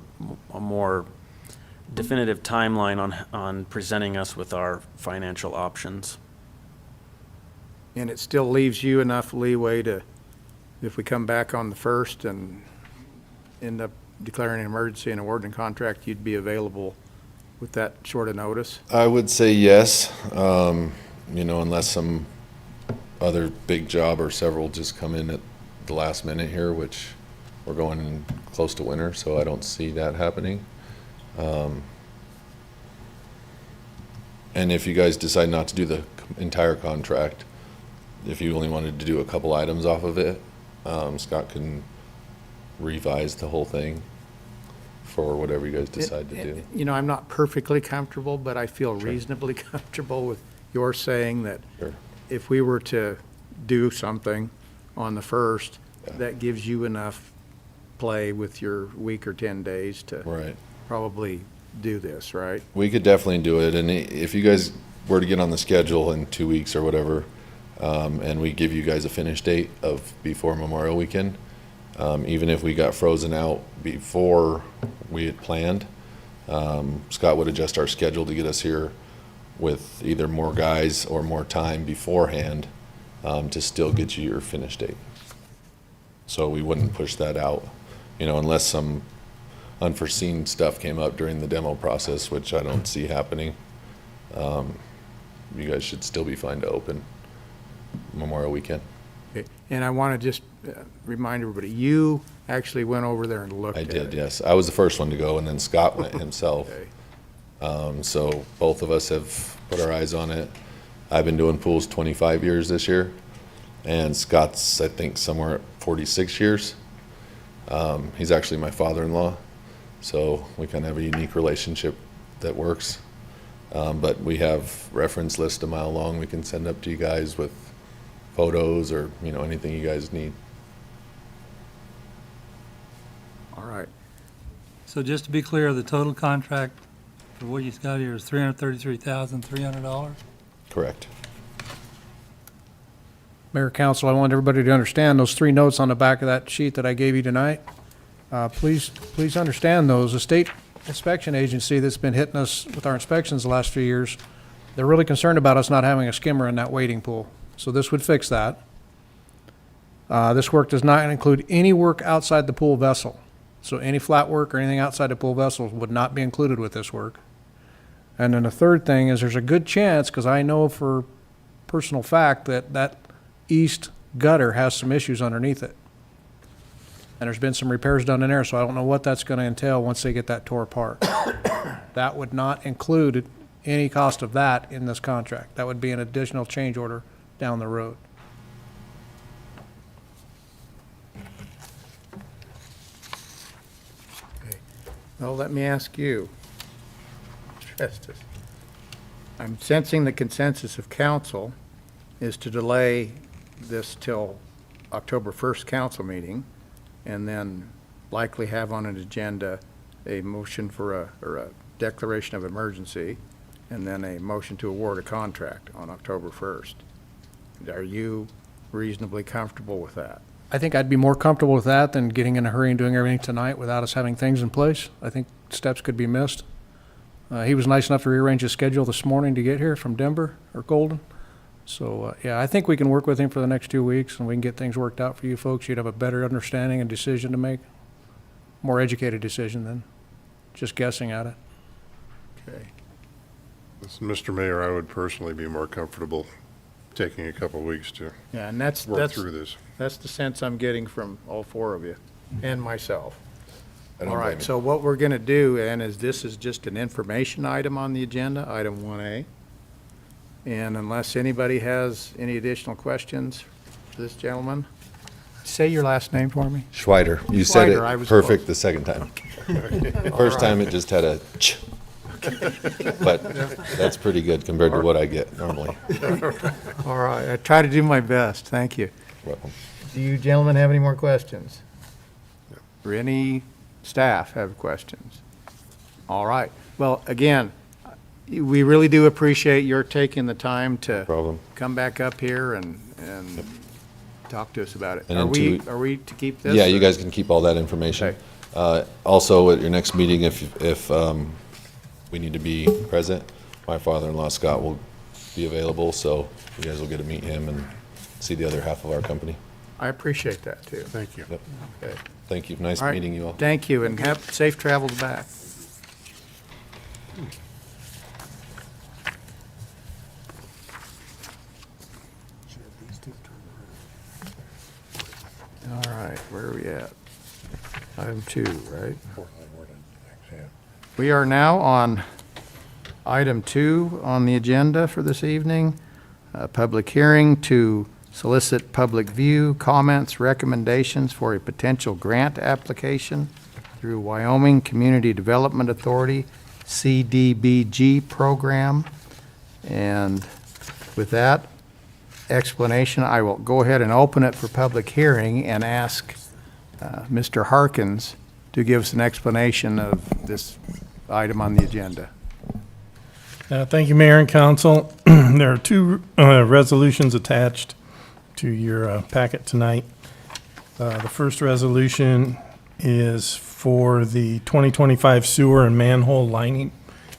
Speaker 7: definitive timeline on presenting us with our financial options.
Speaker 1: And it still leaves you enough leeway to, if we come back on the 1st and end up declaring an emergency and awarding a contract, you'd be available with that short a notice?
Speaker 10: I would say yes, unless some other big job or several just come in at the last minute here, which we're going in close to winter, so I don't see that happening. And if you guys decide not to do the entire contract, if you only wanted to do a couple items off of it, Scott can revise the whole thing for whatever you guys decide to do.
Speaker 1: You know, I'm not perfectly comfortable, but I feel reasonably comfortable with your saying that
Speaker 10: Sure.
Speaker 1: if we were to do something on the 1st,
Speaker 10: Yeah.
Speaker 1: that gives you enough play with your week or 10 days to
Speaker 10: Right.
Speaker 1: probably do this, right?
Speaker 10: We could definitely do it, and if you guys were to get on the schedule in 2 weeks or whatever, and we give you guys a finish date of before Memorial Weekend, even if we got frozen out before we had planned, Scott would adjust our schedule to get us here with either more guys or more time beforehand, to still get you your finish date. So we wouldn't push that out, unless some unforeseen stuff came up during the demo process, which I don't see happening. You guys should still be fine to open Memorial Weekend.
Speaker 1: Okay. And I want to just remind everybody, you actually went over there and looked
Speaker 10: I
Speaker 1: at it.
Speaker 10: did, yes. I was the first one to go, and then Scott went himself.
Speaker 1: Okay.
Speaker 10: So both of us have put our eyes on it. I've been doing pools 25 years this year, and Scott's, I think, somewhere at 46 years. He's actually my father-in-law, so we kind of have a unique relationship that works. But we have reference list a mile long we can send up to you guys with photos or, anything you guys need.
Speaker 1: All right.
Speaker 3: So just to be clear, the total contract for what you've got here is $333,300?
Speaker 10: Correct.
Speaker 13: Mayor, Council, I want everybody to understand those 3 notes on the back of that sheet that I gave you tonight. Please understand those. The state inspection agency that's been hitting us with our inspections the last few years, they're really concerned about us not having a skimmer in that wading pool. So this would fix that. This work does not include any work outside the pool vessel. So any flat work or anything outside the pool vessel would not be included with this work. And then the third thing is there's a good chance, because I know for personal fact that east gutter has some issues underneath it. And there's been some repairs done in there, so I don't know what that's going to entail once they get that tore apart. That would not include any cost of that in this contract. That would be an additional change order down the road.
Speaker 1: Well, let me ask you, Justice. I'm sensing the consensus of council is to delay this till October 1st council meeting, and then likely have on an agenda a motion for a declaration of emergency, and then a motion to award a contract on October 1st. Are you reasonably comfortable with that?
Speaker 13: I think I'd be more comfortable with that than getting in a hurry and doing everything tonight without us having things in place. I think steps could be missed. He was nice enough to rearrange his schedule this morning to get here from Denver or Golden. So, yeah, I think we can work with him for the next 2 weeks, and we can get things worked out for you folks. You'd have a better understanding and decision to make, more educated decision than just guessing at it.
Speaker 1: Okay.
Speaker 5: Mr. Mayor, I would personally be more comfortable taking a couple weeks to
Speaker 1: Yeah, and that's
Speaker 5: work through this.
Speaker 1: That's the sense I'm getting from all 4 of you and myself.
Speaker 10: I don't
Speaker 1: All
Speaker 10: blame
Speaker 1: right,
Speaker 10: you.
Speaker 1: so what we're going to do, and is this is just an information item on the agenda, item 1A. And unless anybody has any additional questions for this gentleman, say your last name for me.
Speaker 10: Schweider, you said
Speaker 1: Schweider, I
Speaker 10: it
Speaker 1: was
Speaker 10: perfect
Speaker 1: close.
Speaker 10: the second time. First time it just had a ch. But that's pretty good compared to what I get normally.
Speaker 1: All right, I try to do my best. Thank you.
Speaker 10: Welcome.
Speaker 1: Do you gentlemen have any more questions? Or any staff have questions? All right. Well, again, we really do appreciate your taking the time to
Speaker 10: Problem.
Speaker 1: come back up here and talk to us about it.
Speaker 10: And
Speaker 1: Are
Speaker 10: in
Speaker 1: we,
Speaker 10: 2
Speaker 1: are we to keep this?
Speaker 10: Yeah, you
Speaker 1: or-
Speaker 10: guys can keep all that information.
Speaker 1: Okay.
Speaker 10: Also, at your next meeting, if we need to be present, my father-in-law Scott will be available, so you guys will get to meet him and see the other half of our company.
Speaker 1: I appreciate that, too.
Speaker 5: Thank you.
Speaker 10: Yep.
Speaker 1: Okay.
Speaker 10: Thank you. Nice
Speaker 1: All right.
Speaker 10: meeting you all.
Speaker 1: Thank you, and have safe travels back. All right, where are we at? Item 2, right? We are now on item 2 on the agenda for this evening. A public hearing to solicit public view, comments, recommendations for a potential grant application through Wyoming Community Development Authority, CDBG program. And with that explanation, I will go ahead and open it for public hearing and ask Mr. Harkins to give us an explanation of this item on the agenda.
Speaker 14: Thank you, Mayor and Council. There are 2 resolutions attached to your packet tonight. The first resolution is for the 2025 sewer and manhole lining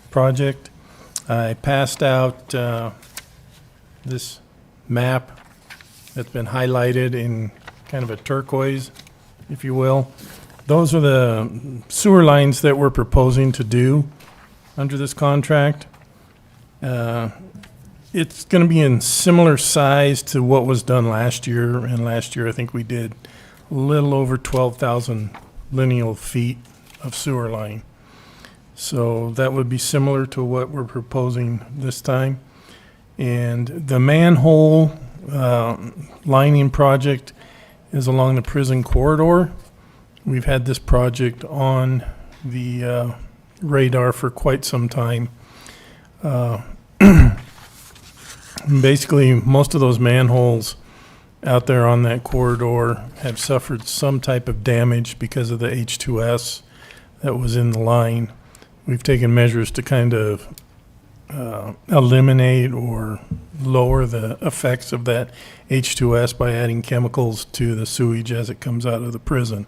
Speaker 14: project. I passed out this map that's been highlighted in kind of a turquoise, if you will. Those are the sewer lines that we're proposing to do under this contract. It's going to be in similar size to what was done last year, and last year I think we did a little over 12,000 lineal feet of sewer line. So that would be similar to what we're proposing this time. And the manhole lining project is along the prison corridor. We've had this project on the radar for quite some time. Basically, most of those manholes out there on that corridor have suffered some type of damage because of the H2S that was in the line. We've taken measures to kind of eliminate or lower the effects of that H2S by adding chemicals to the sewage as it comes out of the prison.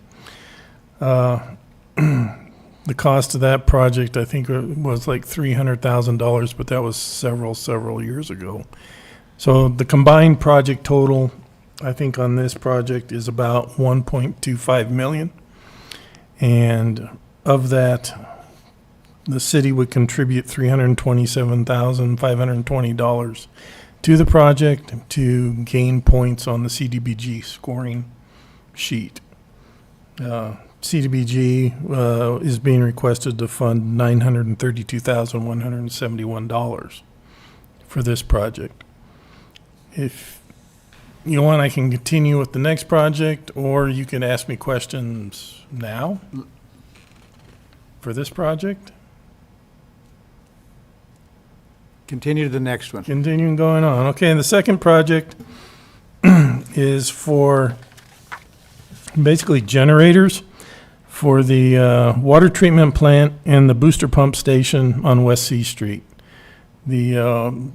Speaker 14: The cost of that project, I think, was like $300,000, but that was several years ago. So the combined project total, I think, on this project is about $1.25 million. And of that, the city would contribute $327,520 to the project to gain points on the CDBG scoring sheet. CDBG is being requested to fund $932,171 for this project. If you want, I can continue with the next project, or you can ask me questions now for this project.
Speaker 1: Continue to the next one.
Speaker 14: Continuing going on. Okay, and the second project is for basically generators for the water treatment plant and the booster pump station on West C Street. The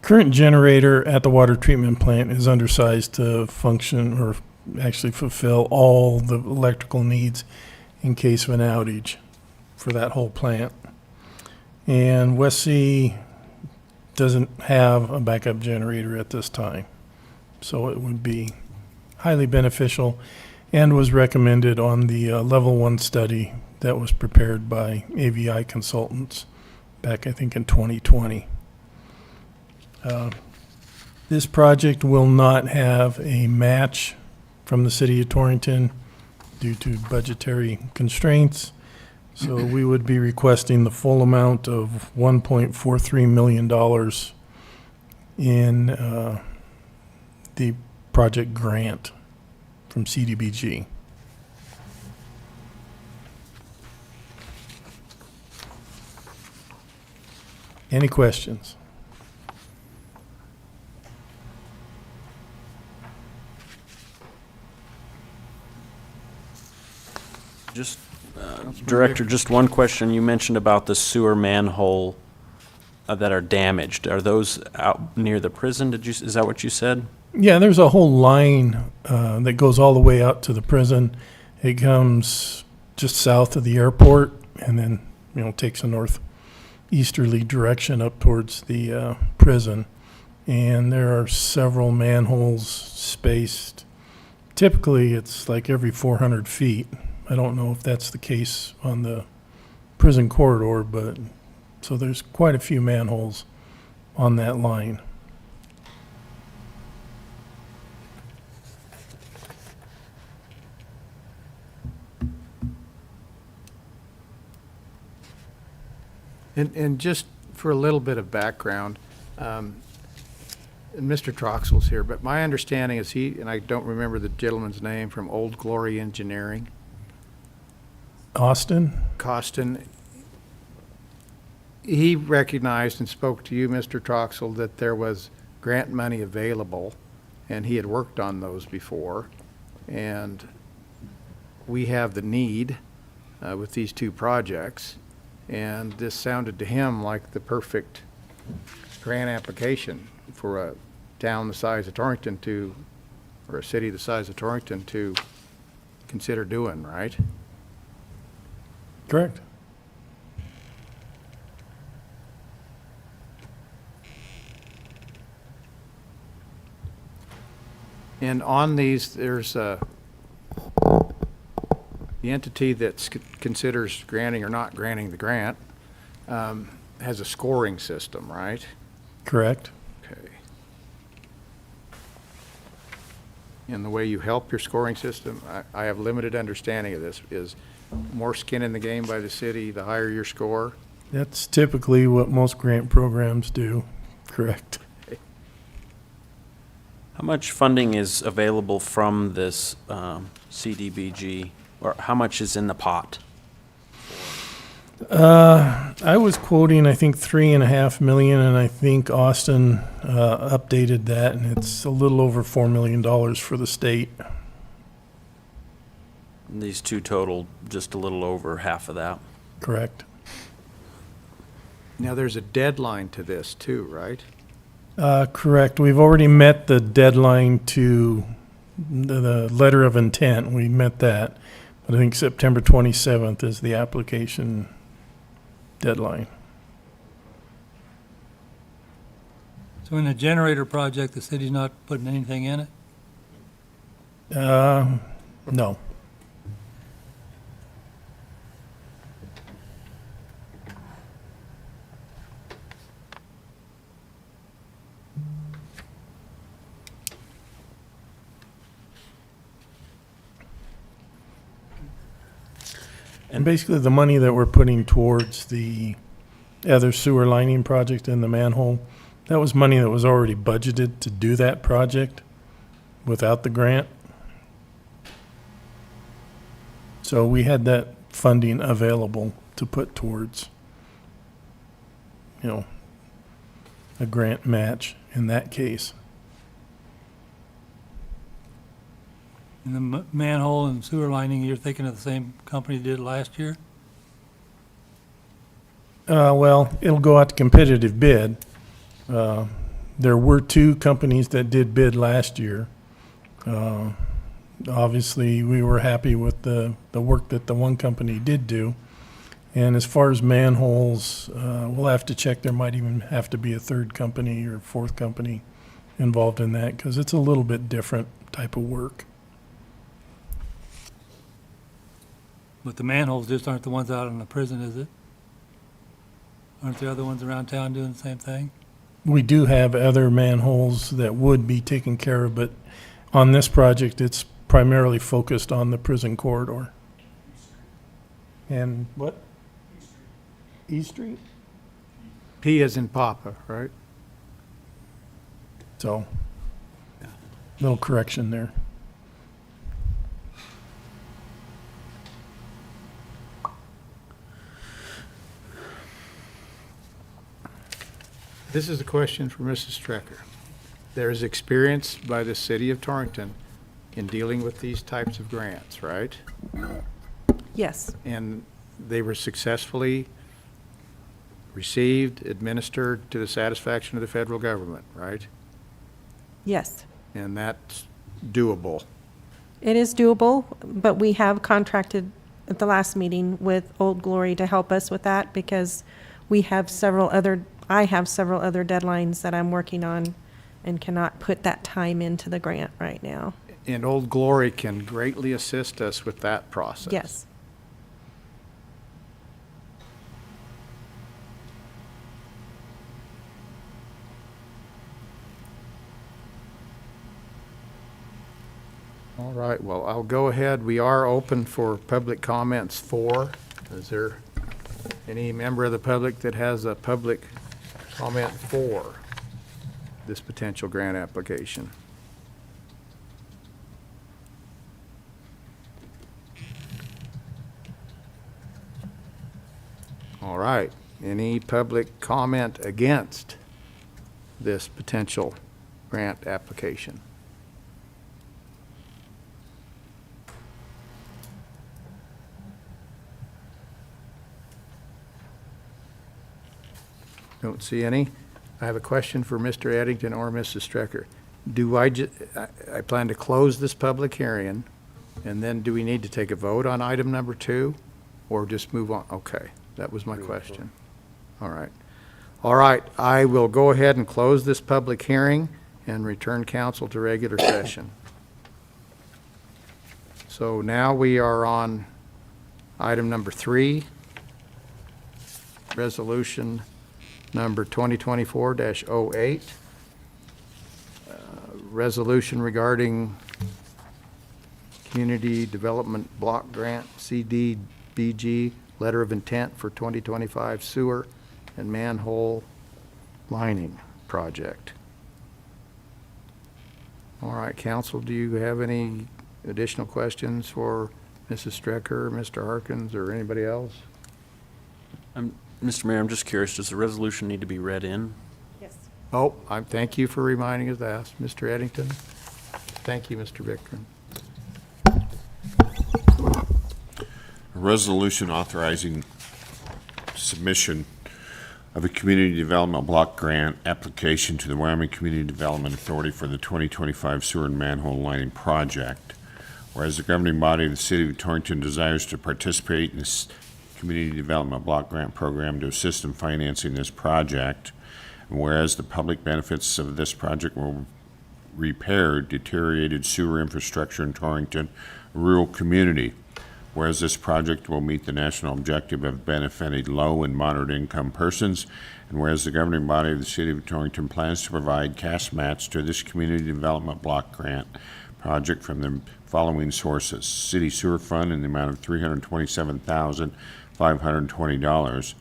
Speaker 14: current generator at the water treatment plant is undersized to function or actually fulfill all the electrical needs in case of an outage for that whole plant. And West C doesn't have a backup generator at this time. So it would be highly beneficial and was recommended on the level 1 study that was prepared by AVI Consultants back, I think, in 2020. This project will not have a match from the city of Torrington due to budgetary constraints. So we would be requesting the full amount of $1.43 million in the project grant from CDBG. Any questions?
Speaker 7: Just, Director, just one question. You mentioned about the sewer manhole that are damaged. Are those out near the prison? Is that what you said?
Speaker 14: Yeah, there's a whole line that goes all the way out to the prison. It comes just south of the airport and then, takes a northeasterly direction up towards the prison. And there are several manholes spaced. Typically, it's like every 400 feet. I don't know if that's the case on the prison corridor, but so there's quite a few manholes on that line.
Speaker 1: And just for a little bit of background, and Mr. Troxel's here, but my understanding is and I don't remember the gentleman's name, from Old Glory Engineering. Costin. He recognized and spoke to you, Mr. Troxel, that there was grant money available, and he had worked on those before. And we have the need with these two projects, and this sounded to him like the perfect grant application for a town the size of Torrington or a city the size of Torrington to consider doing, right?
Speaker 14: Correct.
Speaker 1: And on these, there's the entity that considers granting or not granting the grant has a scoring system, right?
Speaker 14: Correct.
Speaker 1: Okay. And the way you help your scoring system, I have limited understanding of this, is more skin in the game by the city, the higher your score.
Speaker 14: That's typically what most grant programs do. Correct.
Speaker 7: How much funding is available from this CDBG, or how much is in the pot?
Speaker 14: I was quoting, I think, 3.5 million, and I think Austin updated that, and it's a little over $4 million for the state.
Speaker 7: These two total just a little over half of that.
Speaker 14: Correct.
Speaker 1: Now, there's a deadline to this too, right?
Speaker 14: Correct. We've already met the deadline to the letter of intent. We met that. But I think September 27th is the application deadline.
Speaker 3: So in the generator project, the city's not putting anything in it?
Speaker 14: No. And basically, the money that we're putting towards the other sewer lining project in the manhole, that was money that was already budgeted to do that project without the grant. So we had that funding available to put towards, a grant match in that case.
Speaker 3: And the manhole and sewer lining, you're thinking of the same company did last year?
Speaker 14: Well, it'll go out to competitive bid. There were two companies that did bid last year. Obviously, we were happy with the work that the one company did do. And as far as manholes, we'll have to check. There might even have to be a third company or fourth company involved in that because it's a little bit different type of work.
Speaker 3: But the manholes just aren't the ones out in the prison, is it? Aren't there other ones around town doing the same thing?
Speaker 14: We do have other manholes that would be taken care of, but on this project, it's primarily focused on the prison corridor. And what? East Street?
Speaker 1: P as in Papa, right?
Speaker 14: So, little correction there.
Speaker 1: This is a question for Mrs. Strecker. There is experience by the city of Torrington in dealing with these types of grants, right?
Speaker 9: Yes,
Speaker 1: And they were successfully received, administered to the satisfaction of the federal government, right?
Speaker 15: Yes.
Speaker 1: And that's doable.
Speaker 15: It is doable, but we have contracted at the last meeting with Old Glory to help us with that because I have several other deadlines that I'm working on and cannot put that time into the grant right now.
Speaker 1: And Old Glory can greatly assist us with that process.
Speaker 15: Yes.
Speaker 1: All right, well, I'll go ahead. We are open for public comments for. Is there any member of the public that has a public comment for this potential grant application? All right, any public comment against this potential grant application? Don't see any. I have a question for Mr. Eddington or Mrs. Strecker. I plan to close this public hearing, and then do we need to take a vote on item number 2, or just move on? Okay, that was my question. All right. All right, I will go ahead and close this public hearing and return council to regular session. So now we are on item number 3, resolution number 2024-08, resolution regarding Community Development Block Grant, CDBG, letter of intent for 2025 sewer and manhole lining project. All right, council, do you have any additional questions for Mrs. Strecker, Mr. Harkins, or anybody else?
Speaker 7: Mr. Mayor, I'm just curious, does the resolution need to be read in?
Speaker 15: Yes.
Speaker 1: Oh, thank you for reminding us that. Mr. Eddington? Thank you, Mr. Victor.
Speaker 5: A resolution authorizing submission of a community development block grant application to the Wyoming Community Development Authority for the 2025 sewer and manhole lining project. Whereas the governing body of the city of Torrington desires to participate in this community development block grant program to assist in financing this project, and whereas the public benefits of this project will repair deteriorated sewer infrastructure in Torrington, a rural community. Whereas this project will meet the national objective of benefiting low and moderate income persons, and whereas the governing body of the city of Torrington plans to provide cash match to this community development block grant project from the following sources: City Sewer Fund in the amount of $327,520.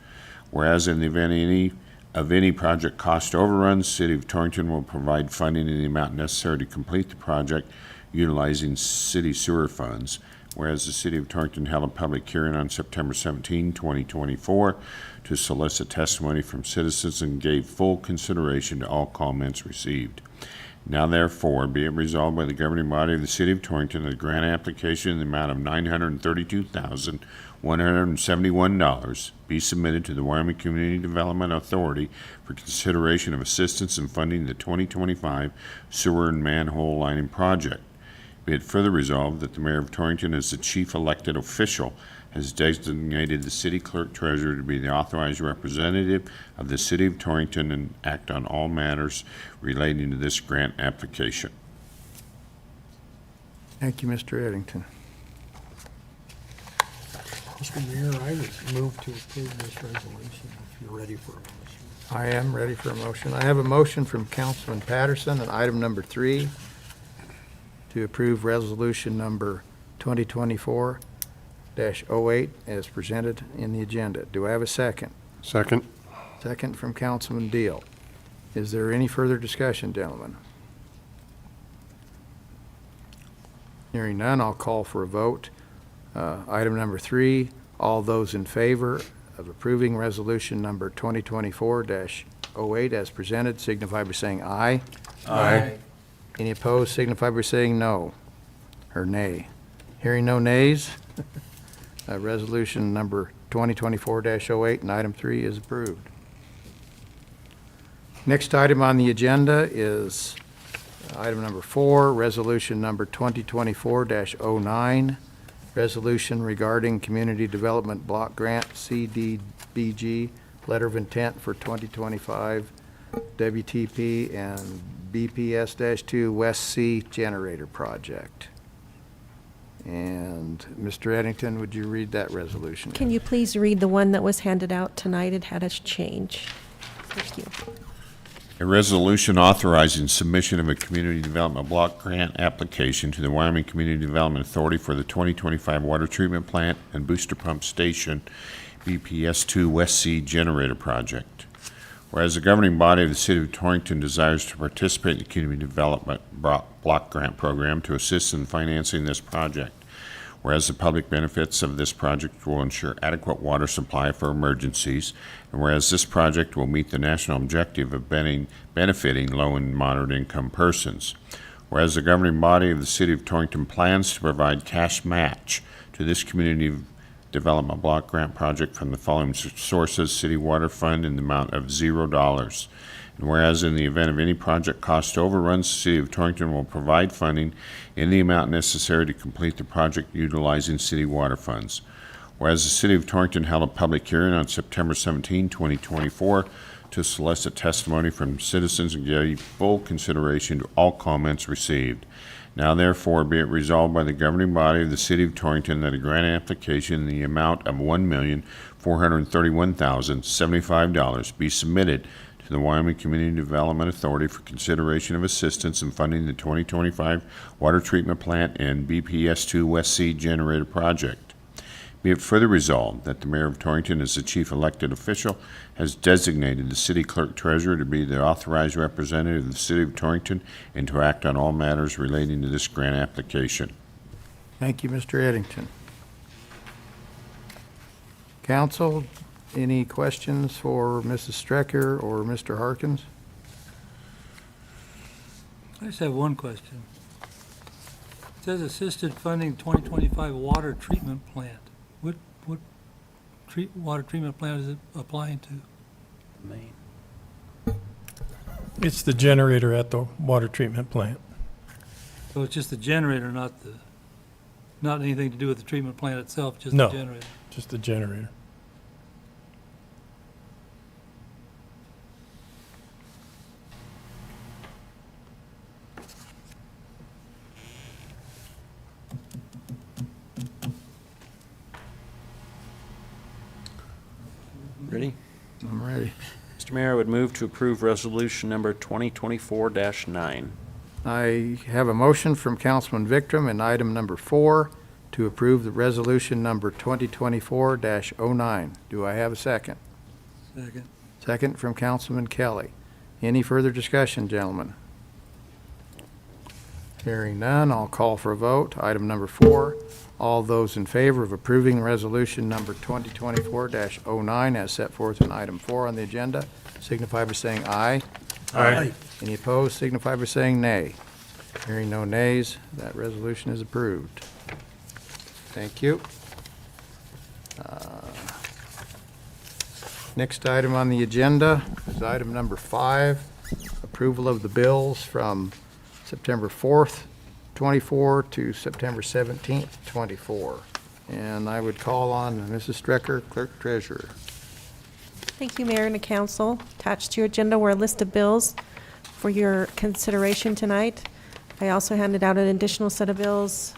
Speaker 5: Whereas in the event of any project cost overruns, City of Torrington will provide funding in the amount necessary to complete the project utilizing city sewer funds. Whereas the City of Torrington held a public hearing on September 17, 2024 to solicit testimony from citizens and gave full consideration to all comments received. Now therefore, be it resolved by the governing body of the City of Torrington that a grant application in the amount of $932,171 be submitted to the Wyoming Community Development Authority for consideration of assistance in funding the 2025 sewer and manhole lining project. Be it further resolved that the Mayor of Torrington, as the chief elected official, has designated the city clerk treasurer to be the authorized representative of the City of Torrington and act on all matters relating to this grant application.
Speaker 1: Thank you, Mr. Eddington.
Speaker 11: Mr. Mayor, I would move to approve this resolution if you're ready for a motion.
Speaker 1: I am ready for a motion. I have a motion from Councilman Patterson on item number 3 to approve resolution number 2024-08 as presented in the agenda. Do I have a second?
Speaker 5: Second.
Speaker 1: Second from Councilman Deal. Is there any further discussion, gentlemen? Hearing none, I'll call for a vote. Item number 3, all those in favor of approving resolution number 2024-08 2024-08 as presented, signify by saying aye.
Speaker 14: Aye.
Speaker 1: Any opposed, signify by saying no, or nay. Hearing no nays, resolution number 2024-08 and item 3 is approved. Next item on the agenda is item number 4, resolution number 2024-09, resolution regarding Community Development Block Grant, CDBG, letter of intent for 2025 WTP and BPS-2 West C generator project. And Mr. Eddington, would you read that resolution?
Speaker 15: Can you please read the one that was handed out tonight? It had a change. Thank you.
Speaker 5: A resolution authorizing submission of a community development block grant application to the Wyoming Community Development Authority for the 2025 water treatment plant and booster pump station BPS-2 West C generator project. Whereas the governing body of the City of Torrington desires to participate in the community development block grant program to assist in financing this project. Whereas the public benefits of this project will ensure adequate water supply for emergencies, and whereas this project will meet the national objective of benefiting low and moderate income persons. Whereas the governing body of the City of Torrington plans to provide cash match to this community development block grant project from the following sources: City Water Fund in the amount of $0. And whereas in the event of any project cost overruns, the City of Torrington will provide funding in the amount necessary to complete the project utilizing city water funds. Whereas the City of Torrington held a public hearing on September 17, 2024 to solicit testimony from citizens and give full consideration to all comments received. Now therefore be it resolved by the governing body of the City of Torrington that a grant application in the amount of $1,431,075 be submitted to the Wyoming Community Development Authority for consideration of assistance in funding the 2025 water treatment plant and BPS-2 West C generator project. Be it further resolved that the Mayor of Torrington, as the chief elected official, has designated the city clerk treasurer to be the authorized representative of the City of Torrington and to act on all matters relating to this grant application.
Speaker 1: Thank you, Mr. Eddington. Council, any questions for Mrs. Strecker or Mr. Harkins?
Speaker 3: I just have one question. It says assisted funding 2025 water treatment plant. What water treatment plant is it applying to?
Speaker 7: Maine.
Speaker 14: It's the generator at the water treatment plant.
Speaker 3: So it's just the generator, not anything to do with the treatment plant itself, just
Speaker 14: No.
Speaker 3: the generator?
Speaker 14: Just the generator.
Speaker 7: Ready?
Speaker 1: I'm ready.
Speaker 7: Mr. Mayor, I would move to approve resolution number 2024-9.
Speaker 1: I have a motion from Councilman Victor in item number 4 to approve the resolution number 2024-09. Do I have a second?
Speaker 3: Second.
Speaker 1: Second from Councilman Kelly. Any further discussion, gentlemen? Hearing none, I'll call for a vote. Item number 4, all those in favor of approving resolution number 2024-09 as set forth in item 4 on the agenda, signify by saying aye.
Speaker 14: Aye.
Speaker 1: Any opposed, signify by saying nay. Hearing no nays, that resolution is approved. Thank you. Next item on the agenda is item number 5, approval of the bills from September 4th, 24 to September 17th, 24. And I would call on Mrs. Strecker, Clerk Treasurer.
Speaker 15: Thank you, Mayor and the Council. Attached to your agenda were a list of bills for your consideration tonight. I also handed out an additional set of bills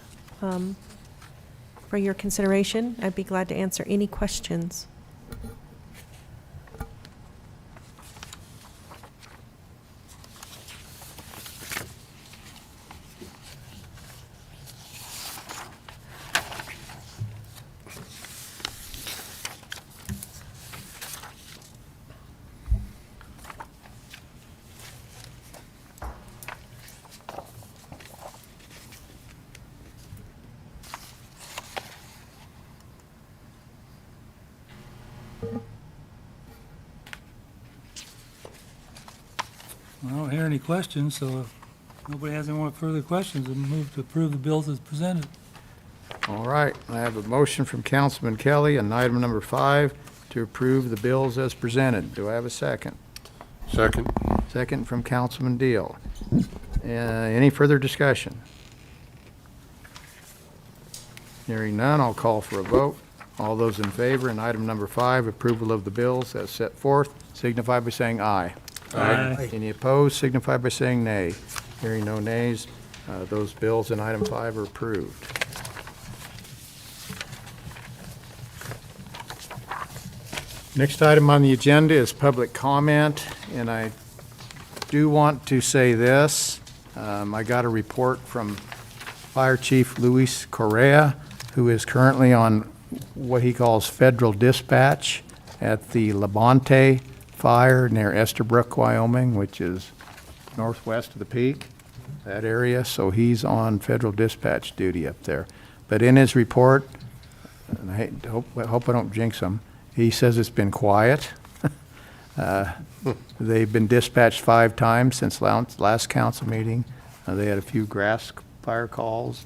Speaker 15: for your consideration. I'd be glad to answer any questions.
Speaker 3: I don't hear any questions, so if nobody has any more further questions, then move to approve the bills as presented.
Speaker 1: All right, I have a motion from Councilman Kelly on item number 5 to approve the bills as presented. Do I have a second?
Speaker 5: Second.
Speaker 1: Second from Councilman Deal. Any further discussion? Hearing none, I'll call for a vote. All those in favor in item number 5, approval of the bills as set forth, signify by saying aye.
Speaker 3: Aye.
Speaker 1: Any opposed, signify by saying nay. Hearing no nays, those bills in item 5 are approved. Next item on the agenda is public comment, and I do want to say this. I got a report from Fire Chief Luis Correa, who is currently on what he calls federal dispatch at the Labonte Fire near Esterbrook, Wyoming, which is northwest of the peak, that area. So he's on federal dispatch duty up there. But in his report, and I hope I don't jinx him, he says it's been quiet. They've been dispatched 5 times since last council meeting. They had a few grass fire calls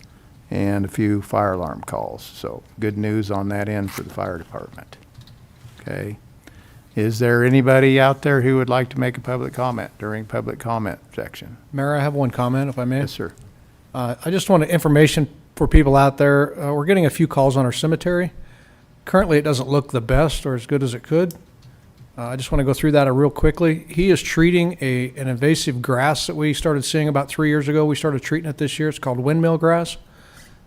Speaker 1: and a few fire alarm calls. So good news on that end for the fire department. Okay. Is there anybody out there who would like to make a public comment during public comment section?
Speaker 13: Mayor, I have one comment, if I may.
Speaker 1: Yes, sir.
Speaker 13: I just wanted information for people out there. We're getting a few calls on our cemetery. Currently, it doesn't look the best or as good as it could. I just want to go through that real quickly. He is treating an invasive grass that we started seeing about 3 years ago. We started treating it this year. It's called windmill grass.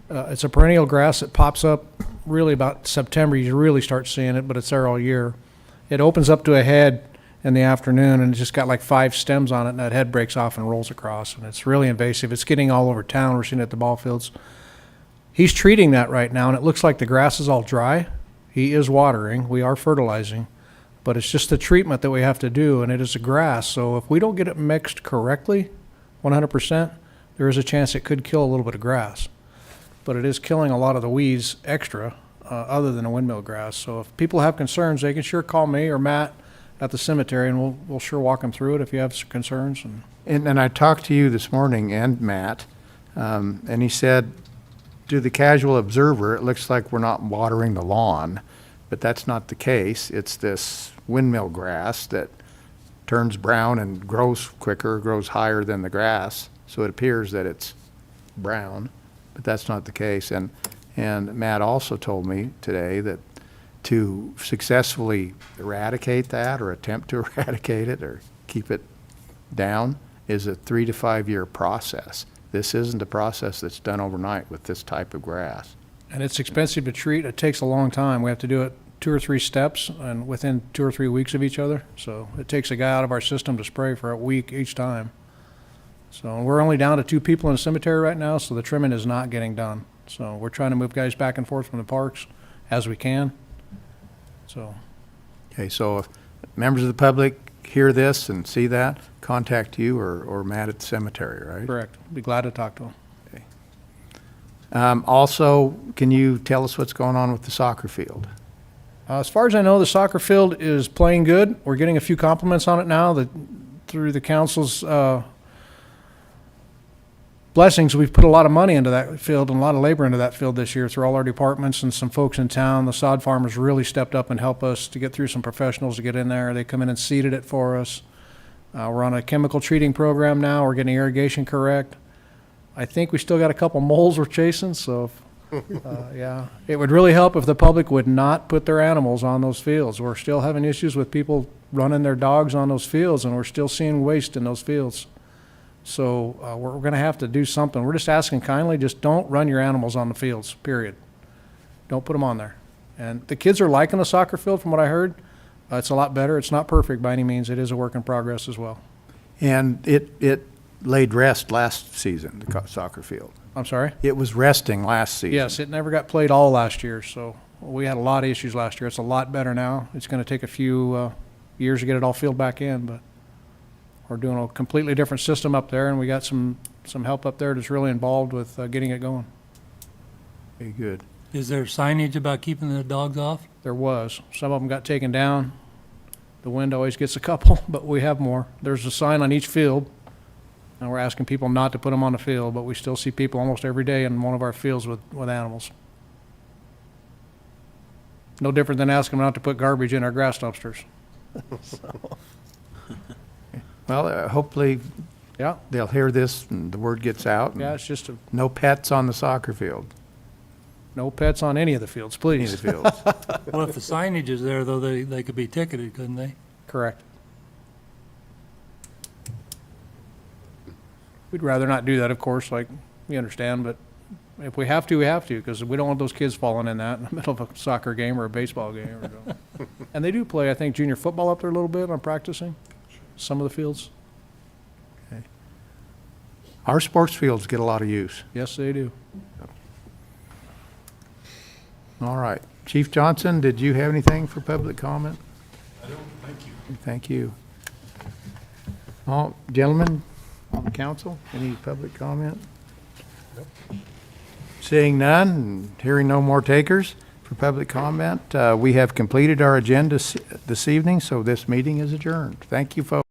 Speaker 13: It's a perennial grass that pops up really about September. You really start seeing it, but it's there all year. It opens up to a head in the afternoon, and it's just got like 5 stems on it, and that head breaks off and rolls across, and it's really invasive. It's getting all over town. We're seeing it at the ball fields. He's treating that right now, and it looks like the grass is all dry. He is watering. We are fertilizing, but it's just the treatment that we have to do, and it is a grass. So if we don't get it mixed correctly, 100%, there is a chance it could kill a little bit of grass. But it is killing a lot of the weeds extra, other than the windmill grass. So if people have concerns, they can sure call me or Matt at the cemetery, and we'll sure walk them through it if you have some concerns.
Speaker 1: And I talked to you this morning and Matt, and he said, to the casual observer, it looks like we're not watering the lawn, but that's not the case. It's this windmill grass that turns brown and grows quicker, grows higher than the grass, so it appears that it's brown, but that's not the case. And Matt also told me today that to successfully eradicate that or attempt to eradicate it or keep it down is a 3 to 5 year process. This isn't a process that's done overnight with this type of grass.
Speaker 13: And it's expensive to treat. It takes a long time. We have to do it 2 or 3 steps and within 2 or 3 weeks of each other. So it takes a guy out of our system to spray for a week each time. So we're only down to 2 people in the cemetery right now, so the trimming is not getting done. So we're trying to move guys back and forth from the parks as we can. So.
Speaker 1: Okay, so if members of the public hear this and see that, contact you or Matt at the cemetery, right?
Speaker 13: Correct. Be glad to talk to him.
Speaker 1: Okay. Also, can you tell us what's going on with the soccer field?
Speaker 13: As far as I know, the soccer field is playing good. We're getting a few compliments on it now through the council's blessings. We've put a lot of money into that field and a lot of labor into that field this year through all our departments and some folks in town. The sod farmers really stepped up and helped us to get through some professionals to get in there. They come in and seeded it for us. We're on a chemical treating program now. We're getting irrigation correct. I think we still got a couple moles we're chasing, so yeah. It would really help if the public would not put their animals on those fields. We're still having issues with people running their dogs on those fields, and we're still seeing waste in those fields. So we're going to have to do something. We're just asking kindly, just don't run your animals on the fields, period. Don't put them on there. And the kids are liking the soccer field from what I heard. It's a lot better. It's not perfect by any means. It is a work in progress as well.
Speaker 1: And it laid rest last season, the soccer field.
Speaker 13: I'm sorry?
Speaker 1: It was resting last season.
Speaker 13: Yes, it never got played all last year, so we had a lot of issues last year. It's a lot better now. It's going to take a few years to get it all filled back in, but we're doing a completely different system up there, and we got some help up there that's really involved with getting it going.
Speaker 1: Okay, good.
Speaker 3: Is there signage about keeping the dogs off?
Speaker 13: There was. Some of them got taken down. The wind always gets a couple, but we have more. There's a sign on each field, and we're asking people not to put them on the field, but we still see people almost every day in one of our fields with animals. No different than asking them not to put garbage in our grass dumpsters.
Speaker 1: Well, hopefully
Speaker 13: Yeah,
Speaker 1: they'll hear this and the word gets out. and
Speaker 13: yeah, it's just
Speaker 1: No pets on the soccer field,
Speaker 13: no pets on any of the fields,
Speaker 1: any of
Speaker 13: please.
Speaker 1: the fields.
Speaker 3: Well, if the signage is there, though, they could be ticketed, couldn't they?
Speaker 13: Correct. We'd rather not do that, of course, like, we understand, but if we have to, we have to, because we don't want those kids falling in that in the middle of a soccer game or a baseball game. And they do play, I think, junior football up there a little bit on practicing, some of the fields.
Speaker 1: Our sports fields get a lot of use.
Speaker 13: Yes, they do.
Speaker 1: All right. Chief Johnson, did you have anything for public comment?
Speaker 14: I don't, thank you.
Speaker 1: Thank you. All gentlemen on the council, any public comment? Seeing none and hearing no more takers for public comment, we have completed our agenda this evening, so this meeting is adjourned. Thank you, folks.